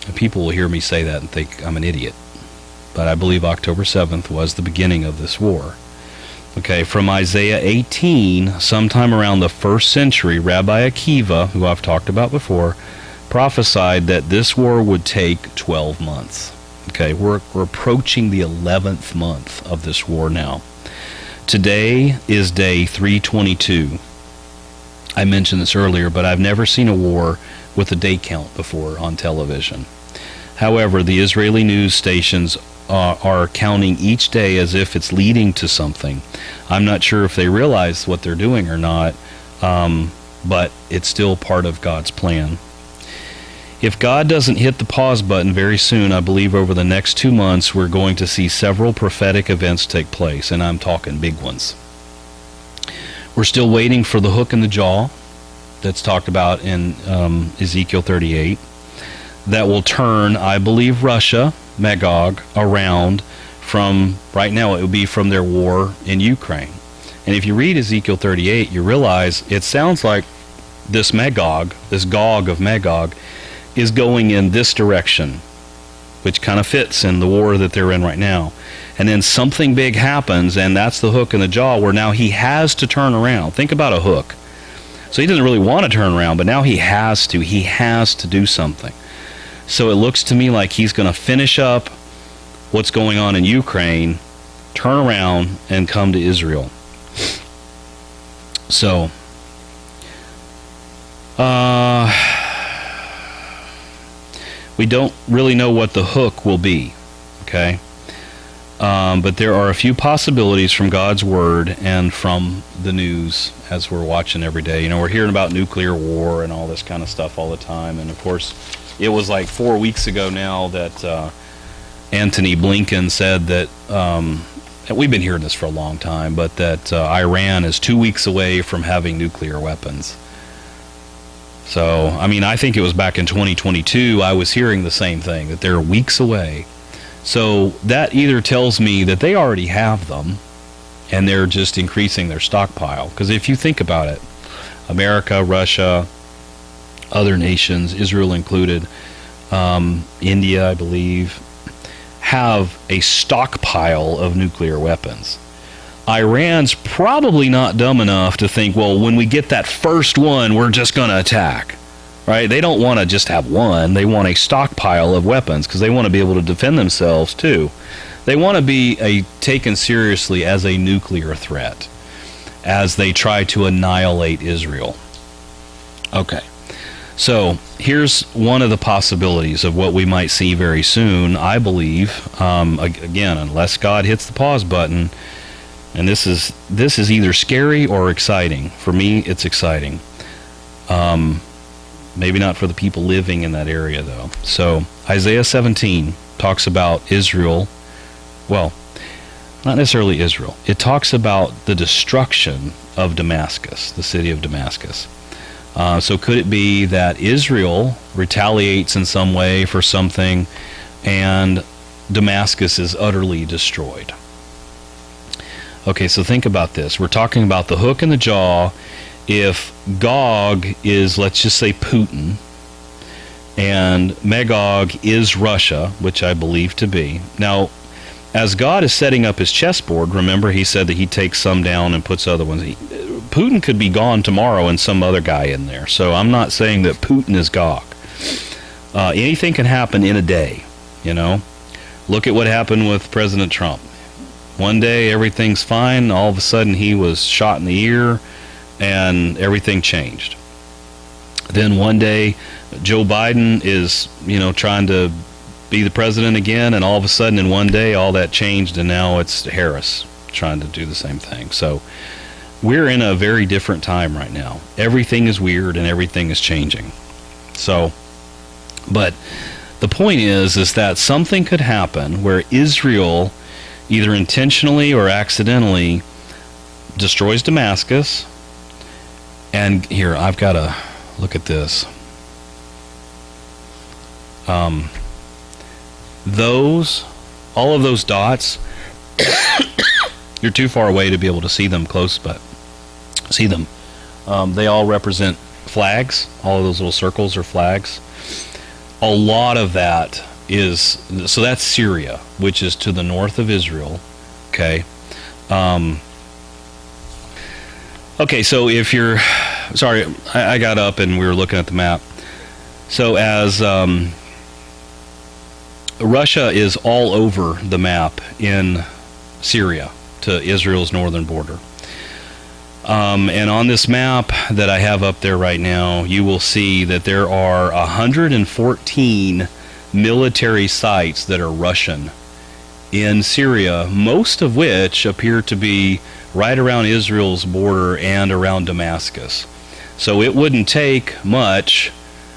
And people will hear me say that and think I'm an idiot. But I believe October 7th was the beginning of this war. Okay, from Isaiah 18, sometime around the 1st century, Rabbi Akiva, who I've talked about before, prophesied that this war would take 12 months. Okay, we're approaching the 11th month of this war now. Today is day 322. I mentioned this earlier, but I've never seen a war with a day count before on television. However, the Israeli news stations are counting each day as if it's leading to something. I'm not sure if they realize what they're doing or not, but it's still part of God's plan. If God doesn't hit the pause button very soon, I believe over the next 2 months we're going to see several prophetic events take place, and I'm talking big ones. We're still waiting for the hook in the jaw that's talked about in Ezekiel 38 that will turn, I believe, Russia, Magog, around from, right now it would be from their war in Ukraine. And if you read Ezekiel 38, you realize it sounds like this Magog, this Gog of Magog, is going in this direction, which kind of fits in the war that they're in right now. And then something big happens, and that's the hook in the jaw, where now he has to turn around. Think about a hook. So he doesn't really want to turn around, but now he has to. He has to do something. So it looks to me like he's going to finish up what's going on in Ukraine, turn around, and come to Israel. So, we don't really know what the hook will be, okay? But there are a few possibilities from God's Word and from the news as we're watching every day. You know, we're hearing about nuclear war and all this kind of stuff all the time. And, of course, it was like 4 weeks ago now that Antony Blinken said that, and we've been hearing this for a long time, but that Iran is 2 weeks away from having nuclear weapons. So, I mean, I think it was back in 2022 I was hearing the same thing, that they're weeks away. So that either tells me that they already have them and they're just increasing their stockpile. Because if you think about it, America, Russia, other nations, Israel included, India, I believe, have a stockpile of nuclear weapons. Iran's probably not dumb enough to think, well, when we get that first one, we're just going to attack. right? They don't want to just have one. They want a stockpile of weapons because they want to be able to defend themselves too. They want to be taken seriously as a nuclear threat as they try to annihilate Israel. Okay, so here's one of the possibilities of what we might see very soon, I believe. Again, unless God hits the pause button, and this is either scary or exciting. For me, it's exciting. Maybe not for the people living in that area, though. So Isaiah 17 talks about Israel. Well, not necessarily Israel. It talks about the destruction of Damascus, the city of Damascus. So could it be that Israel retaliates in some way for something and Damascus is utterly destroyed? Okay, so think about this. We're talking about the hook in the jaw. If Gog is, let's just say, Putin, and Magog is Russia, which I believe to be. Now, as God is setting up his chessboard, remember he said that he takes some down and puts other ones. Putin could be gone tomorrow and some other guy in there. So I'm not saying that Putin is Gog. Anything can happen in a day, you know. Look at what happened with President Trump. One day everything's fine. All of a sudden he was shot in the ear and everything changed. Then one day Joe Biden is, trying to be the president again, and all of a sudden in one day all that changed, and now it's Harris trying to do the same thing. So we're in a very different time right now. Everything is weird and everything is changing. So, but the point is that something could happen where Israel either intentionally or accidentally destroys Damascus. And here, I've got to look at this. All of those dots, you're too far away to be able to see them close, but see them. They all represent flags. All of those little circles are flags. A lot of that is, so that's Syria, which is to the north of Israel. Okay. Okay, so if you're, sorry, I got up and we were looking at the map. So as Russia is all over the map in Syria to Israel's northern border. And on this map that I have up there right now, you will see that there are 114 military sites that are Russian in Syria, most of which appear to be right around Israel's border and around Damascus. So it wouldn't take much.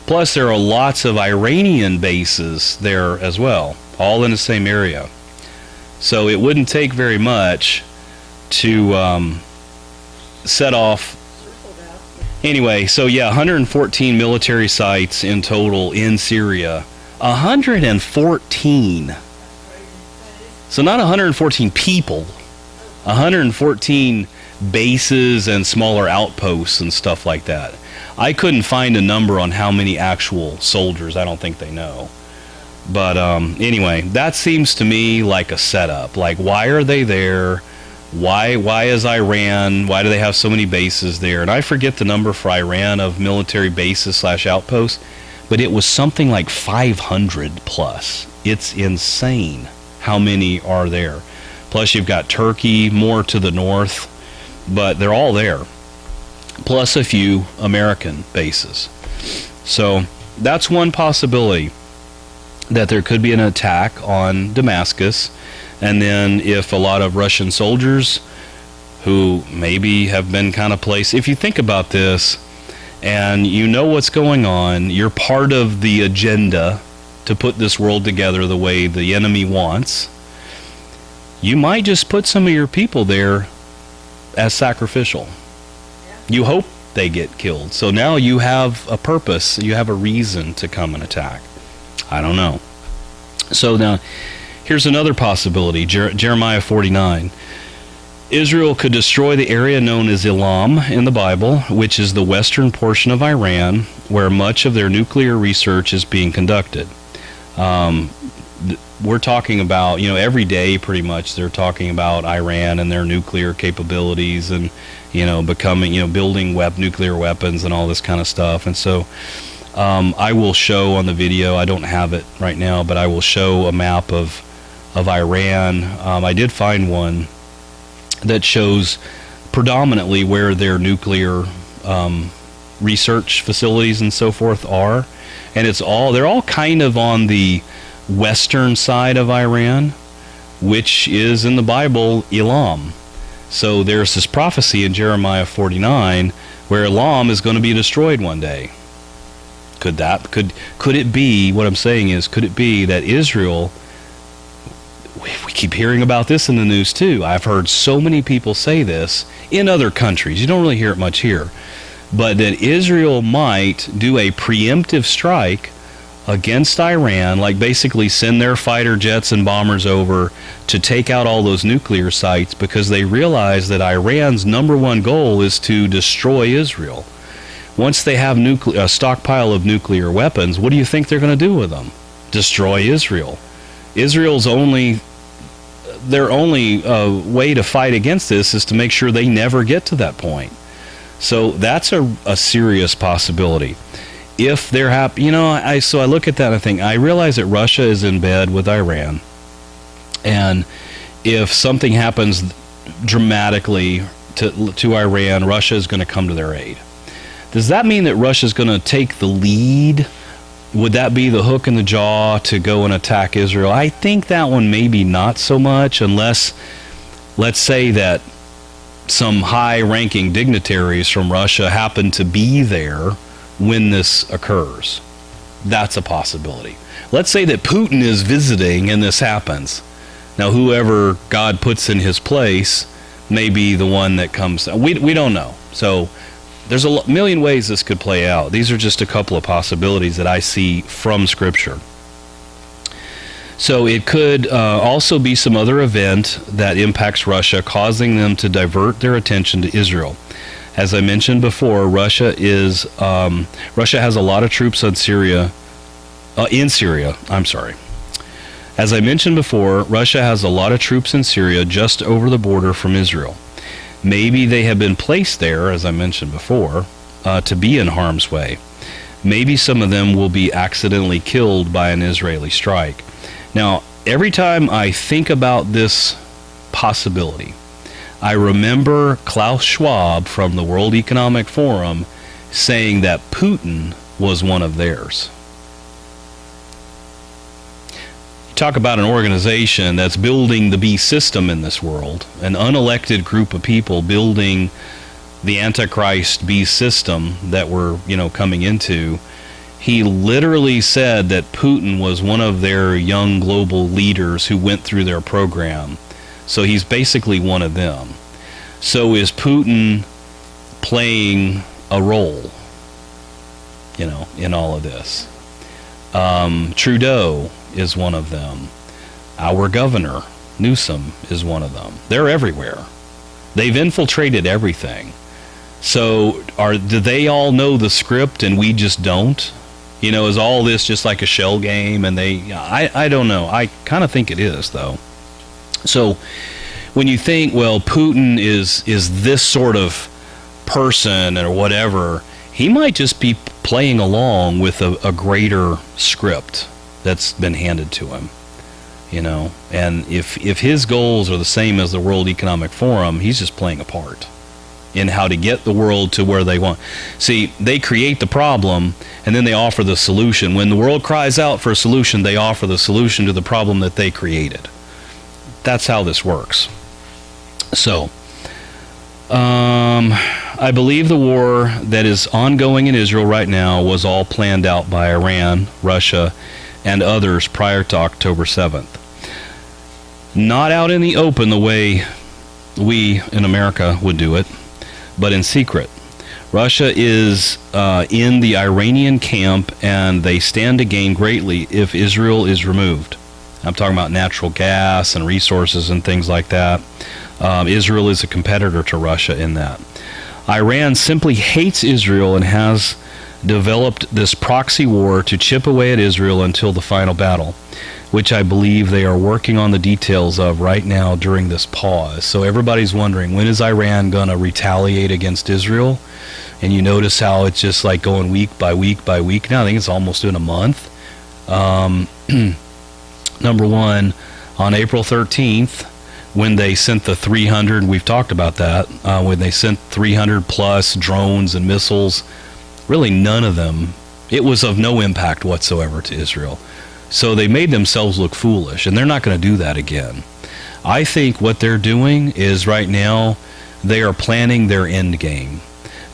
Plus, there are lots of Iranian bases there as well, all in the same area. So it wouldn't take very much to set off. Anyway, so yeah, 114 military sites in total in Syria. 114. So not 114 people. 114 bases and smaller outposts and stuff like that. I couldn't find a number on how many actual soldiers. I don't think they know. But anyway, that seems to me like a setup. Like, why are they there? Why is Iran? Why do they have so many bases there? And I forget the number for Iran of military bases / outposts, but it was something like 500 plus. It's insane how many are there. Plus you've got Turkey more to the north, but they're all there. Plus a few American bases. So that's one possibility, that there could be an attack on Damascus. And then if a lot of Russian soldiers who maybe have been kind of placed, if you think about this and you know what's going on, you're part of the agenda to put this world together the way the enemy wants, you might just put some of your people there as sacrificial. You hope they get killed. So now you have a purpose, you have a reason to come and attack. I don't know. So now, here's another possibility, Jeremiah 49. Israel could destroy the area known as Elam in the Bible, which is the western portion of Iran, where much of their nuclear research is being conducted. We're talking about, every day pretty much they're talking about Iran and their nuclear capabilities and, becoming, building nuclear weapons and all this kind of stuff. And so I will show on the video, I don't have it right now, but I will show a map of Iran. I did find one that shows predominantly where their nuclear research facilities and so forth are. And they're all kind of on the western side of Iran, which is in the Bible, Elam. So there's this prophecy in Jeremiah 49 where Elam is going to be destroyed one day. Could it be, what I'm saying is, could it be that Israel, we keep hearing about this in the news too. I've heard so many people say this in other countries. You don't really hear it much here. But that Israel might do a preemptive strike against Iran, like basically send their fighter jets and bombers over to take out all those nuclear sites, because they realize that Iran's number one goal is to destroy Israel. Once they have a stockpile of nuclear weapons, what do you think they're going to do with them? Destroy Israel. Israel's only way to fight against this is to make sure they never get to that point. So that's a serious possibility. If they're happy, so I look at that and I think, I realize that Russia is in bed with Iran. And if something happens dramatically to Iran, Russia is going to come to their aid. Does that mean that Russia is going to take the lead? Would that be the hook in the jaw to go and attack Israel? I think that one maybe not so much, unless, let's say that some high-ranking dignitaries from Russia happen to be there when this occurs. That's a possibility. Let's say that Putin is visiting and this happens. Now, whoever God puts in his place may be the one that comes. We don't know. So there's a million ways this could play out. These are just a couple of possibilities that I see from Scripture. So it could also be some other event that impacts Russia, causing them to divert their attention to Israel. As I mentioned before, Russia has a lot of troops in Syria. As I mentioned before, Russia has a lot of troops in Syria just over the border from Israel. Maybe they have been placed there, as I mentioned before, to be in harm's way. Maybe some of them will be accidentally killed by an Israeli strike. Now, every time I think about this possibility, I remember Klaus Schwab from the World Economic Forum saying that Putin was one of theirs. You talk about an organization that's building the beast system in this world, an unelected group of people building the Antichrist beast system that we're, coming into. He literally said that Putin was one of their young global leaders who went through their program. So he's basically one of them. So is Putin playing a role, in all of this? Trudeau is one of them. Our governor, Newsom, is one of them. They're everywhere. They've infiltrated everything. So do they all know the script and we just don't? Is all this just like a shell game? And I don't know. I kind of think it is, though. So when you think, well, Putin is this sort of person or whatever, he might just be playing along with a greater script that's been handed to him, And if his goals are the same as the World Economic Forum, he's just playing a part in how to get the world to where they want. See, they create the problem, and then they offer the solution. When the world cries out for a solution, they offer the solution to the problem that they created. That's how this works. So, I believe the war that is ongoing in Israel right now was all planned out by Iran, Russia, and others prior to October 7th. Not out in the open the way we in America would do it, but in secret. Russia is in the Iranian camp, and they stand to gain greatly if Israel is removed. I'm talking about natural gas and resources and things like that. Israel is a competitor to Russia in that. Iran simply hates Israel and has developed this proxy war to chip away at Israel until the final battle, which I believe they are working on the details of right now during this pause. So everybody's wondering, when is Iran going to retaliate against Israel? and you notice how it's just like going week by week by week now. I think it's almost in a month. Number one, on April 13th, when they sent the 300, we've talked about that, when they sent 300 plus drones and missiles, really none of them, it was of no impact whatsoever to Israel. So they made themselves look foolish, and they're not going to do that again. I think what they're doing is right now, they are planning their end game.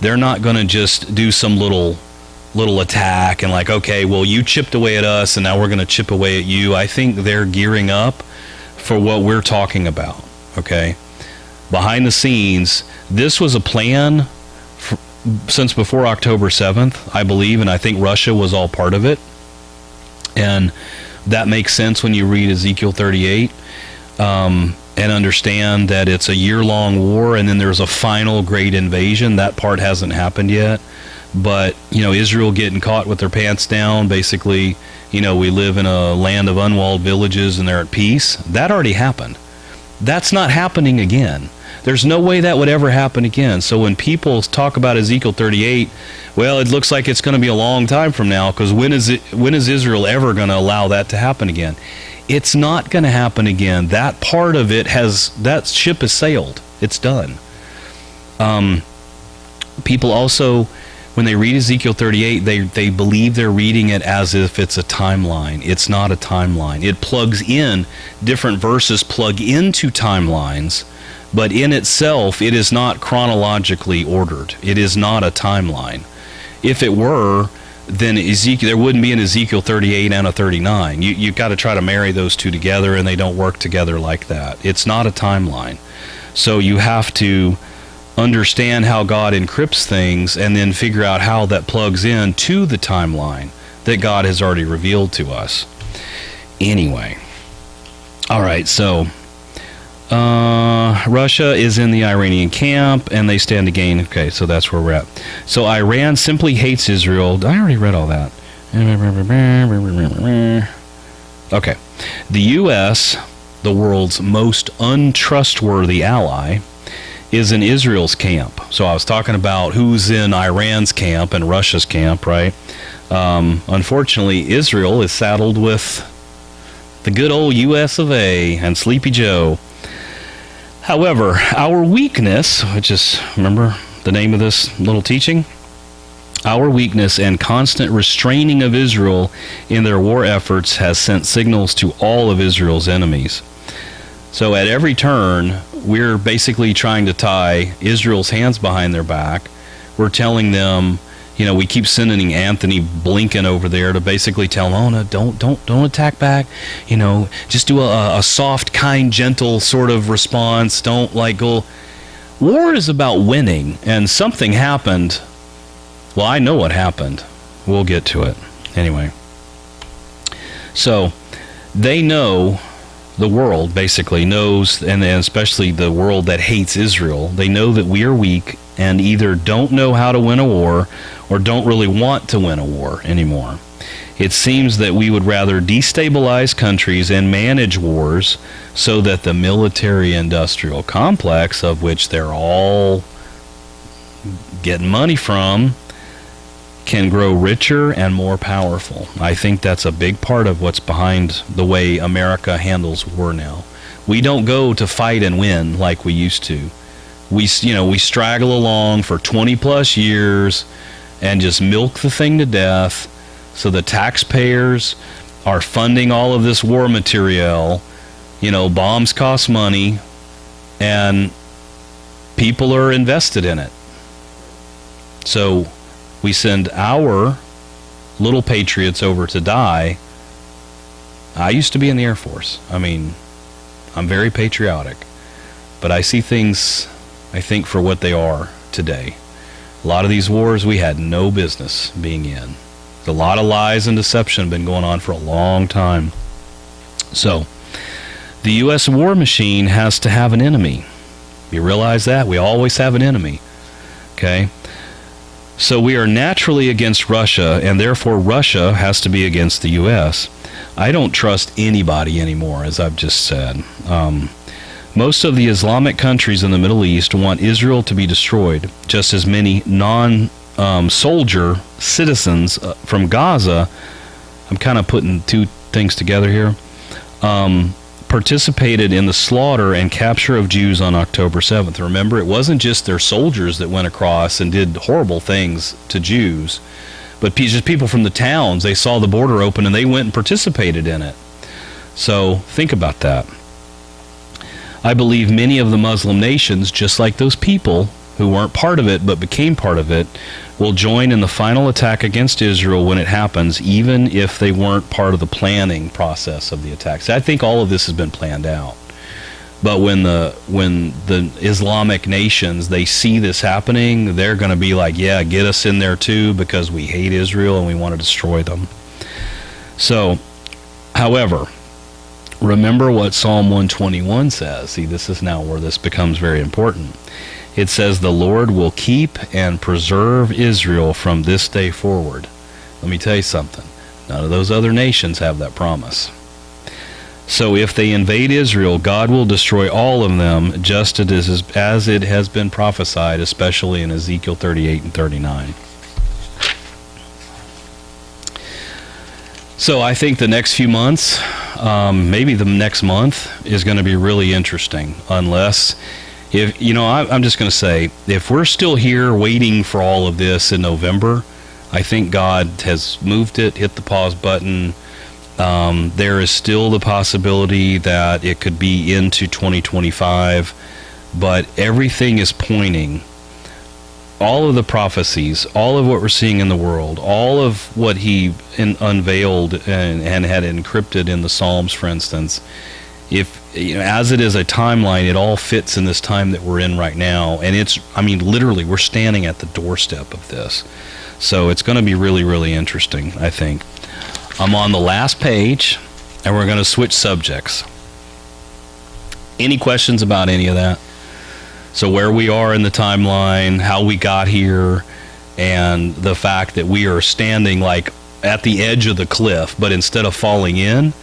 They're not going to just do some little attack and like, okay, well, you chipped away at us and now we're going to chip away at you. I think they're gearing up for what we're talking about, okay? Behind the scenes, this was a plan since before October 7th, I believe, and I think Russia was all part of it. And that makes sense when you read Ezekiel 38 and understand that it's a year-long war and then there's a final great invasion. That part hasn't happened yet. But, Israel getting caught with their pants down, basically, we live in a land of unwalled villages and they're at peace. That already happened. That's not happening again. There's no way that would ever happen again. So when people talk about Ezekiel 38, well, it looks like it's going to be a long time from now, because when is Israel ever going to allow that to happen again? It's not going to happen again. That part of it that ship has sailed. It's done. People also, when they read Ezekiel 38, they believe they're reading it as if it's a timeline. It's not a timeline. It plugs in, different verses plug into timelines, but in itself, it is not chronologically ordered. It is not a timeline. If it were, then there wouldn't be an Ezekiel 38 and a 39. You've got to try to marry those two together, and they don't work together like that. It's not a timeline. So you have to understand how God encrypts things and then figure out how that plugs in to the timeline that God has already revealed to us. Anyway. All right, so Russia is in the Iranian camp and they stand to gain. Okay, so that's where we're at. So Iran simply hates Israel. I already read all that. Okay. The U.S., the world's most untrustworthy ally, is in Israel's camp. So I was talking about who's in Iran's camp and Russia's camp, right? Unfortunately, Israel is saddled with the good old U.S. of A. and Sleepy Joe. However, our weakness, which is, remember the name of this little teaching? Our weakness and constant restraining of Israel in their war efforts has sent signals to all of Israel's enemies. So at every turn, we're basically trying to tie Israel's hands behind their back. We're telling them, we keep sending Anthony Blinken over there to basically tell them, oh no, don't attack back. Just do a soft, kind, gentle sort of response. Don't go. War is about winning, and something happened. Well, I know what happened. We'll get to it. Anyway. So, they know, the world basically knows, and especially the world that hates Israel, they know that we are weak and either don't know how to win a war or don't really want to win a war anymore. It seems that we would rather destabilize countries and manage wars so that the military-industrial complex, of which they're all getting money from, can grow richer and more powerful. I think that's a big part of what's behind the way America handles war now. We don't go to fight and win like we used to. We straggle along for 20 plus years and just milk the thing to death, so the taxpayers are funding all of this war material. Bombs cost money and people are invested in it. So we send our little patriots over to die. I used to be in the Air Force. I'm very patriotic. But I see things, I think, for what they are today. A lot of these wars we had no business being in. A lot of lies and deception have been going on for a long time. So, the U.S. war machine has to have an enemy. You realize that? We always have an enemy. Okay? So we are naturally against Russia, and therefore Russia has to be against the U.S. I don't trust anybody anymore, as I've just said. Most of the Islamic countries in the Middle East want Israel to be destroyed, just as many non-soldier citizens from Gaza, I'm kind of putting two things together here, participated in the slaughter and capture of Jews on October 7th. Remember, it wasn't just their soldiers that went across and did horrible things to Jews, but just people from the towns. They saw the border open and they went and participated in it. So think about that. I believe many of the Muslim nations, just like those people who weren't part of it but became part of it, will join in the final attack against Israel when it happens, even if they weren't part of the planning process of the attacks. I think all of this has been planned out. But when the Islamic nations, they see this happening, they're going to be like, yeah, get us in there too, because we hate Israel and we want to destroy them. So, however, remember what Psalm 121 says. See, this is now where this becomes very important. It says, the Lord will keep and preserve Israel from this day forward. Let me tell you something. None of those other nations have that promise. So if they invade Israel, God will destroy all of them, just as it has been prophesied, especially in Ezekiel 38 and 39. So I think the next few months, maybe the next month, is going to be really interesting. Unless, I'm just going to say, if we're still here waiting for all of this in November, I think God has moved it, hit the pause button. There is still the possibility that it could be into 2025, but everything is pointing. All of the prophecies, all of what we're seeing in the world, all of what he unveiled and had encrypted in the Psalms, for instance, as it is a timeline, it all fits in this time that we're in right now. And literally, we're standing at the doorstep of this. So it's going to be really, really interesting, I think. I'm on the last page, and we're going to switch subjects. Any questions about any of that? So where we are in the timeline, how we got here, and the fact that we are standing like at the edge of the cliff, but instead of falling in,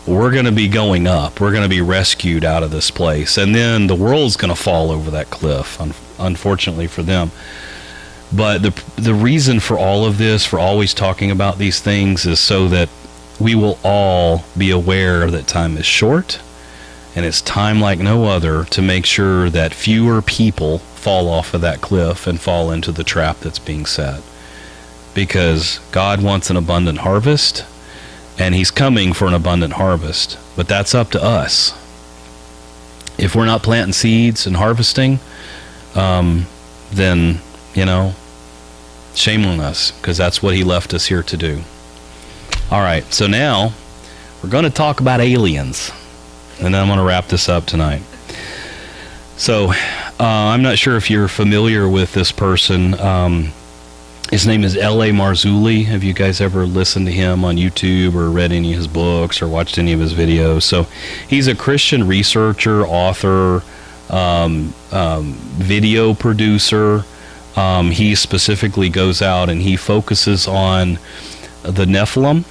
we're going to be going up. We're going to be rescued out of this place. And then the world's going to fall over that cliff, unfortunately for them. But the reason for all of this, for always talking about these things, is so that we will all be aware that time is short, and it's time like no other to make sure that fewer people fall off of that cliff and fall into the trap that's being set. Because God wants an abundant harvest, and he's coming for an abundant harvest. But that's up to us. If we're not planting seeds and harvesting, then, shame on us, because that's what he left us here to do. All right, so now we're going to talk about aliens, and then I'm going to wrap this up tonight. So I'm not sure if you're familiar with this person. His name is L.A. Marzulli. Have you guys ever listened to him on YouTube or read any of his books or watched any of his videos? So he's a Christian researcher, author, video producer. He specifically goes out and he focuses on the Nephilim,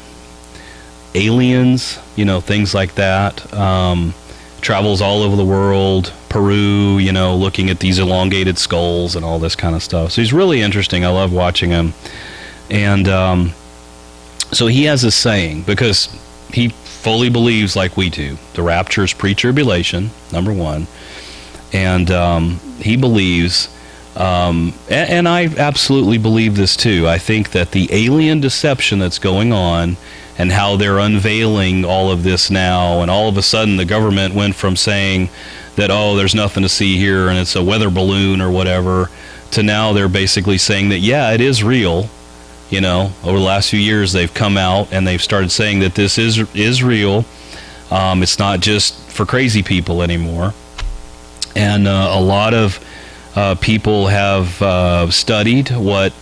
aliens, things like that. Travels all over the world, Peru, looking at these elongated skulls and all this kind of stuff. So he's really interesting. I love watching him. And so he has a saying, because he fully believes, like we do, the rapture is pre-tribulation, number one. And he believes, and I absolutely believe this too, I think that the alien deception that's going on, and how they're unveiling all of this now, and all of a sudden the government went from saying that, there's nothing to see here and it's a weather balloon or whatever, to now they're basically saying that, yeah, it is real. Over the last few years they've come out and they've started saying that this is real. It's not just for crazy people anymore. And a lot of people have studied what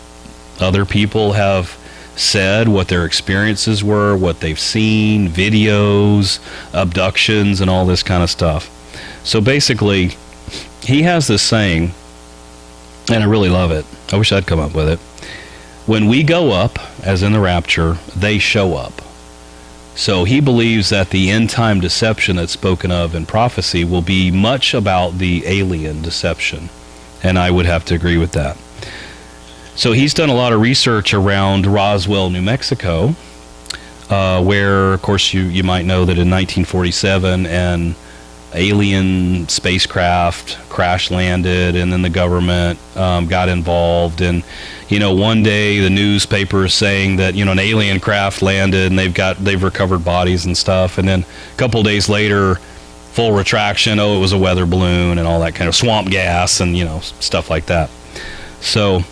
other people have said, what their experiences were, what they've seen, videos, abductions, and all this kind of stuff. So basically, he has this saying, and I really love it. I wish I'd come up with it. When we go up, as in the rapture, they show up. So he believes that the end time deception that's spoken of in prophecy will be much about the alien deception. And I would have to agree with that. So he's done a lot of research around Roswell, New Mexico, where, of course, you might know that in 1947 an alien spacecraft crash landed, and then the government got involved. And one day the newspaper is saying that an alien craft landed and they've recovered bodies and stuff, and then a couple of days later, full retraction. Oh, it was a weather balloon and all that kind of swamp gas and stuff like that. So,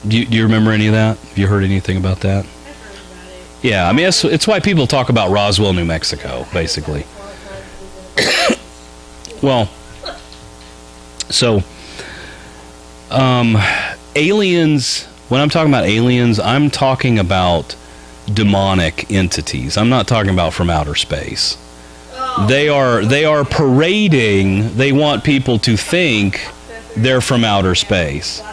do you remember any of that? Have you heard anything about that? Yeah, I mean, it's why people talk about Roswell, New Mexico, basically. Well, so, aliens, when I'm talking about aliens, I'm talking about demonic entities. I'm not talking about from outer space. They are parading, they want people to think they're from outer space.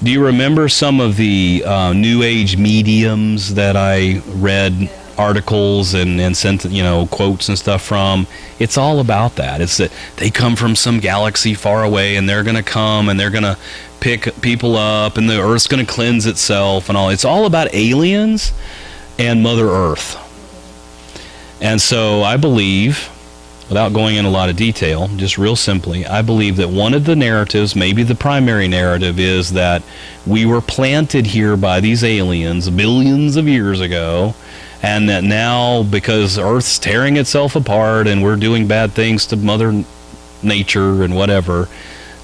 Do you remember some of the New Age mediums that I read articles and sent quotes and stuff from? It's all about that. It's that they come from some galaxy far away, and they're going to come and they're going to pick people up, and the Earth's going to cleanse itself and all. It's all about aliens and Mother Earth. And so I believe, without going in a lot of detail, just real simply, I believe that one of the narratives, maybe the primary narrative, is that we were planted here by these aliens billions of years ago, and that now, because Earth's tearing itself apart and we're doing bad things to Mother Nature and whatever,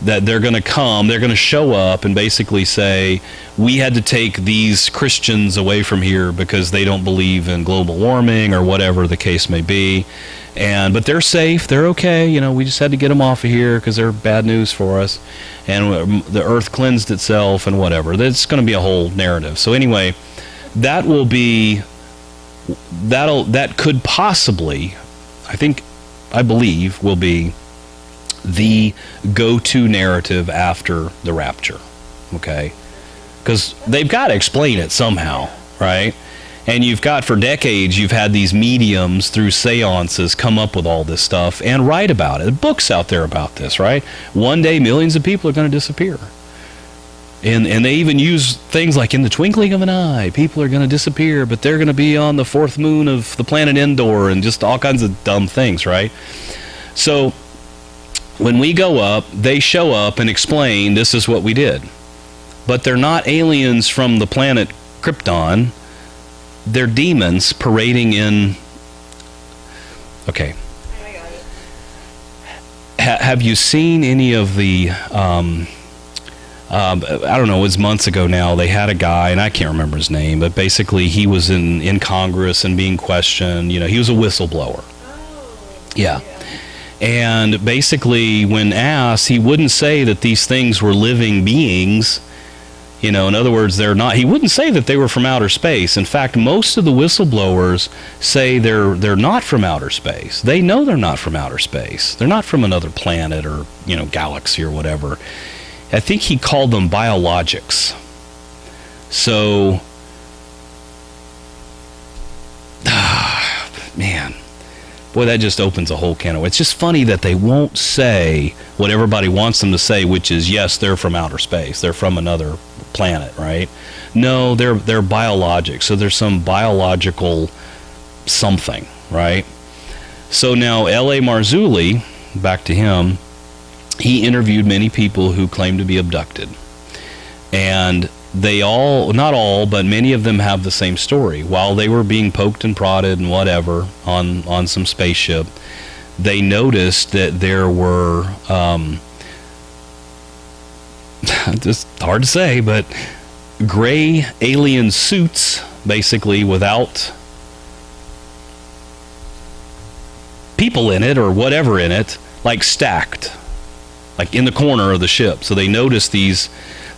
that they're going to come, they're going to show up and basically say, we had to take these Christians away from here because they don't believe in global warming or whatever the case may be. But they're safe, they're okay, we just had to get them off of here because they're bad news for us. And the Earth cleansed itself and whatever. That's going to be a whole narrative. So anyway, that could possibly, I believe, will be the go-to narrative after the rapture, okay? Because they've got to explain it somehow, right? And for decades, you've had these mediums through seances come up with all this stuff and write about it. Books out there about this, right? One day, millions of people are going to disappear. And they even use things like in the twinkling of an eye, people are going to disappear, but they're going to be on the fourth moon of the planet Endor and just all kinds of dumb things, right? So when we go up, they show up and explain this is what we did. But they're not aliens from the planet Krypton. They're demons parading in. Okay. Have you seen any of the? I don't know. It was months ago now. They had a guy, and I can't remember his name, but basically he was in Congress and being questioned. He was a whistleblower. Yeah. And basically, when asked, he wouldn't say that these things were living beings. In other words, they're not. He wouldn't say that they were from outer space. In fact, most of the whistleblowers say they're not from outer space. They know they're not from outer space. They're not from another planet or galaxy or whatever. I think he called them biologics. So, man, boy, that just opens a whole can of worms. It's just funny that they won't say what everybody wants them to say, which is, yes, they're from outer space. They're from another planet, right? No, they're biologics. So there's some biological something, right? So now L.A. Marzulli, back to him, he interviewed many people who claim to be abducted. And they all, not all, but many of them have the same story. While they were being poked and prodded and whatever on some spaceship, they noticed that there were, just hard to say, but gray alien suits, basically without people in it or whatever in it, like stacked, like in the corner of the ship. So they noticed these,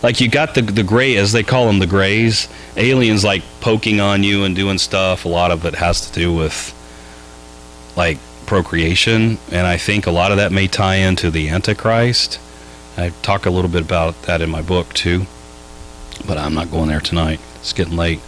like you got the gray, as they call them, the grays, aliens like poking on you and doing stuff. A lot of it has to do with like procreation, and I think a lot of that may tie into the Antichrist. I talk a little bit about that in my book too, but I'm not going there tonight. It's getting late.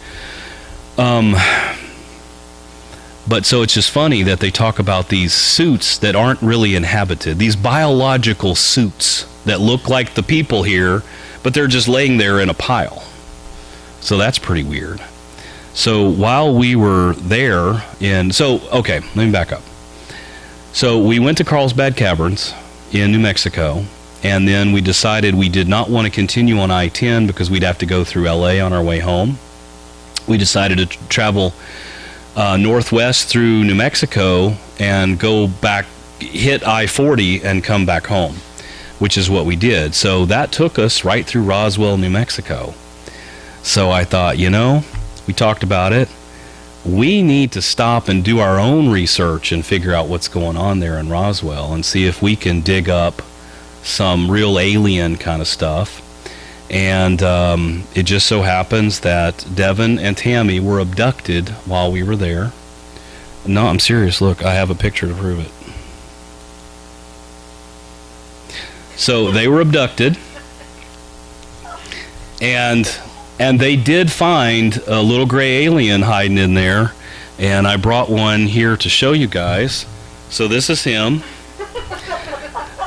But so it's just funny that they talk about these suits that aren't really inhabited, these biological suits that look like the people here, but they're just laying there in a pile. So that's pretty weird. So while we were there okay, let me back up. So we went to Carlsbad Caverns in New Mexico, and then we decided we did not want to continue on I-10 because we'd have to go through LA on our way home. We decided to travel northwest through New Mexico and go back, hit I-40 and come back home, which is what we did. So that took us right through Roswell, New Mexico. So I thought, we talked about it. We need to stop and do our own research and figure out what's going on there in Roswell and see if we can dig up some real alien kind of stuff. And it just so happens that Devin and Tammy were abducted while we were there. No, I'm serious. Look, I have a picture to prove it. So they were abducted, and they did find a little gray alien hiding in there, and I brought one here to show you guys. So this is him.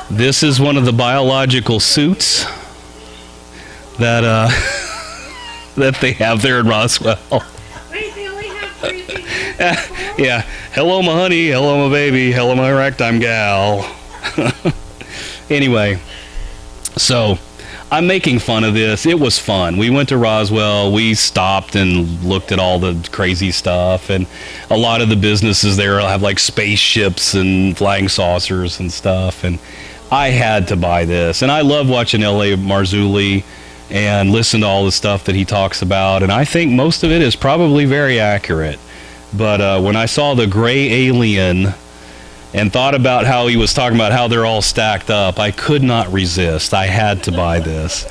This is one of the biological suits that that they have there in Roswell. Wait, they only have 3 fingers? Yeah. Hello, my honey. Hello, my baby. Hello, my ragtime gal. Anyway, so I'm making fun of this. It was fun. We went to Roswell. We stopped and looked at all the crazy stuff, and a lot of the businesses there have like spaceships and flying saucers and stuff, and I had to buy this. And I love watching L.A. Marzulli and listen to all the stuff that he talks about, and I think most of it is probably very accurate. But when I saw the gray alien and thought about how he was talking about how they're all stacked up, I could not resist. I had to buy this.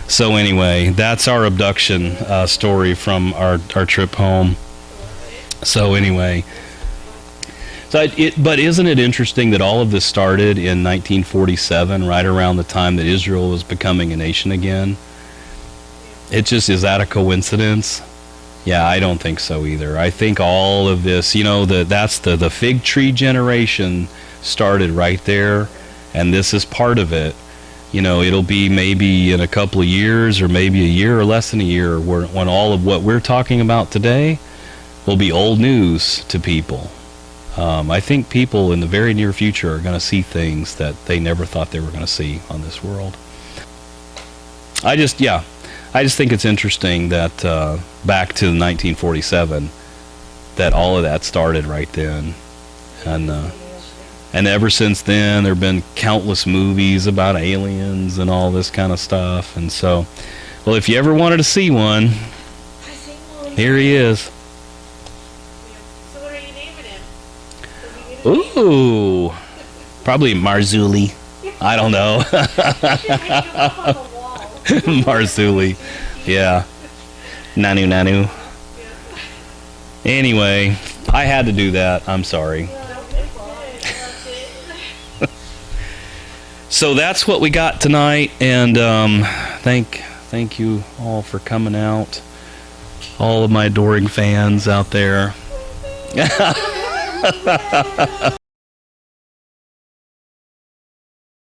So anyway, that's our abduction story from our trip home. So anyway, but isn't it interesting that all of this started in 1947, right around the time that Israel was becoming a nation again? Is that a coincidence? Yeah, I don't think so either. I think all of this, that's the fig tree generation started right there, and this is part of it. It'll be maybe in a couple of years, or maybe a year or less than a year, when all of what we're talking about today will be old news to people. I think people in the very near future are going to see things that they never thought they were going to see on this world. I just think it's interesting that back to 1947, that all of that started right then, and ever since then there have been countless movies about aliens and all this kind of stuff. And so, well, if you ever wanted to see one, here he is. So what are you naming him? Ooh, probably Marzulli. I don't know. Marzulli. Yeah. Nanu. Anyway, I had to do that. I'm sorry. So that's what we got tonight, and thank you all for coming out. All of my adoring fans out there.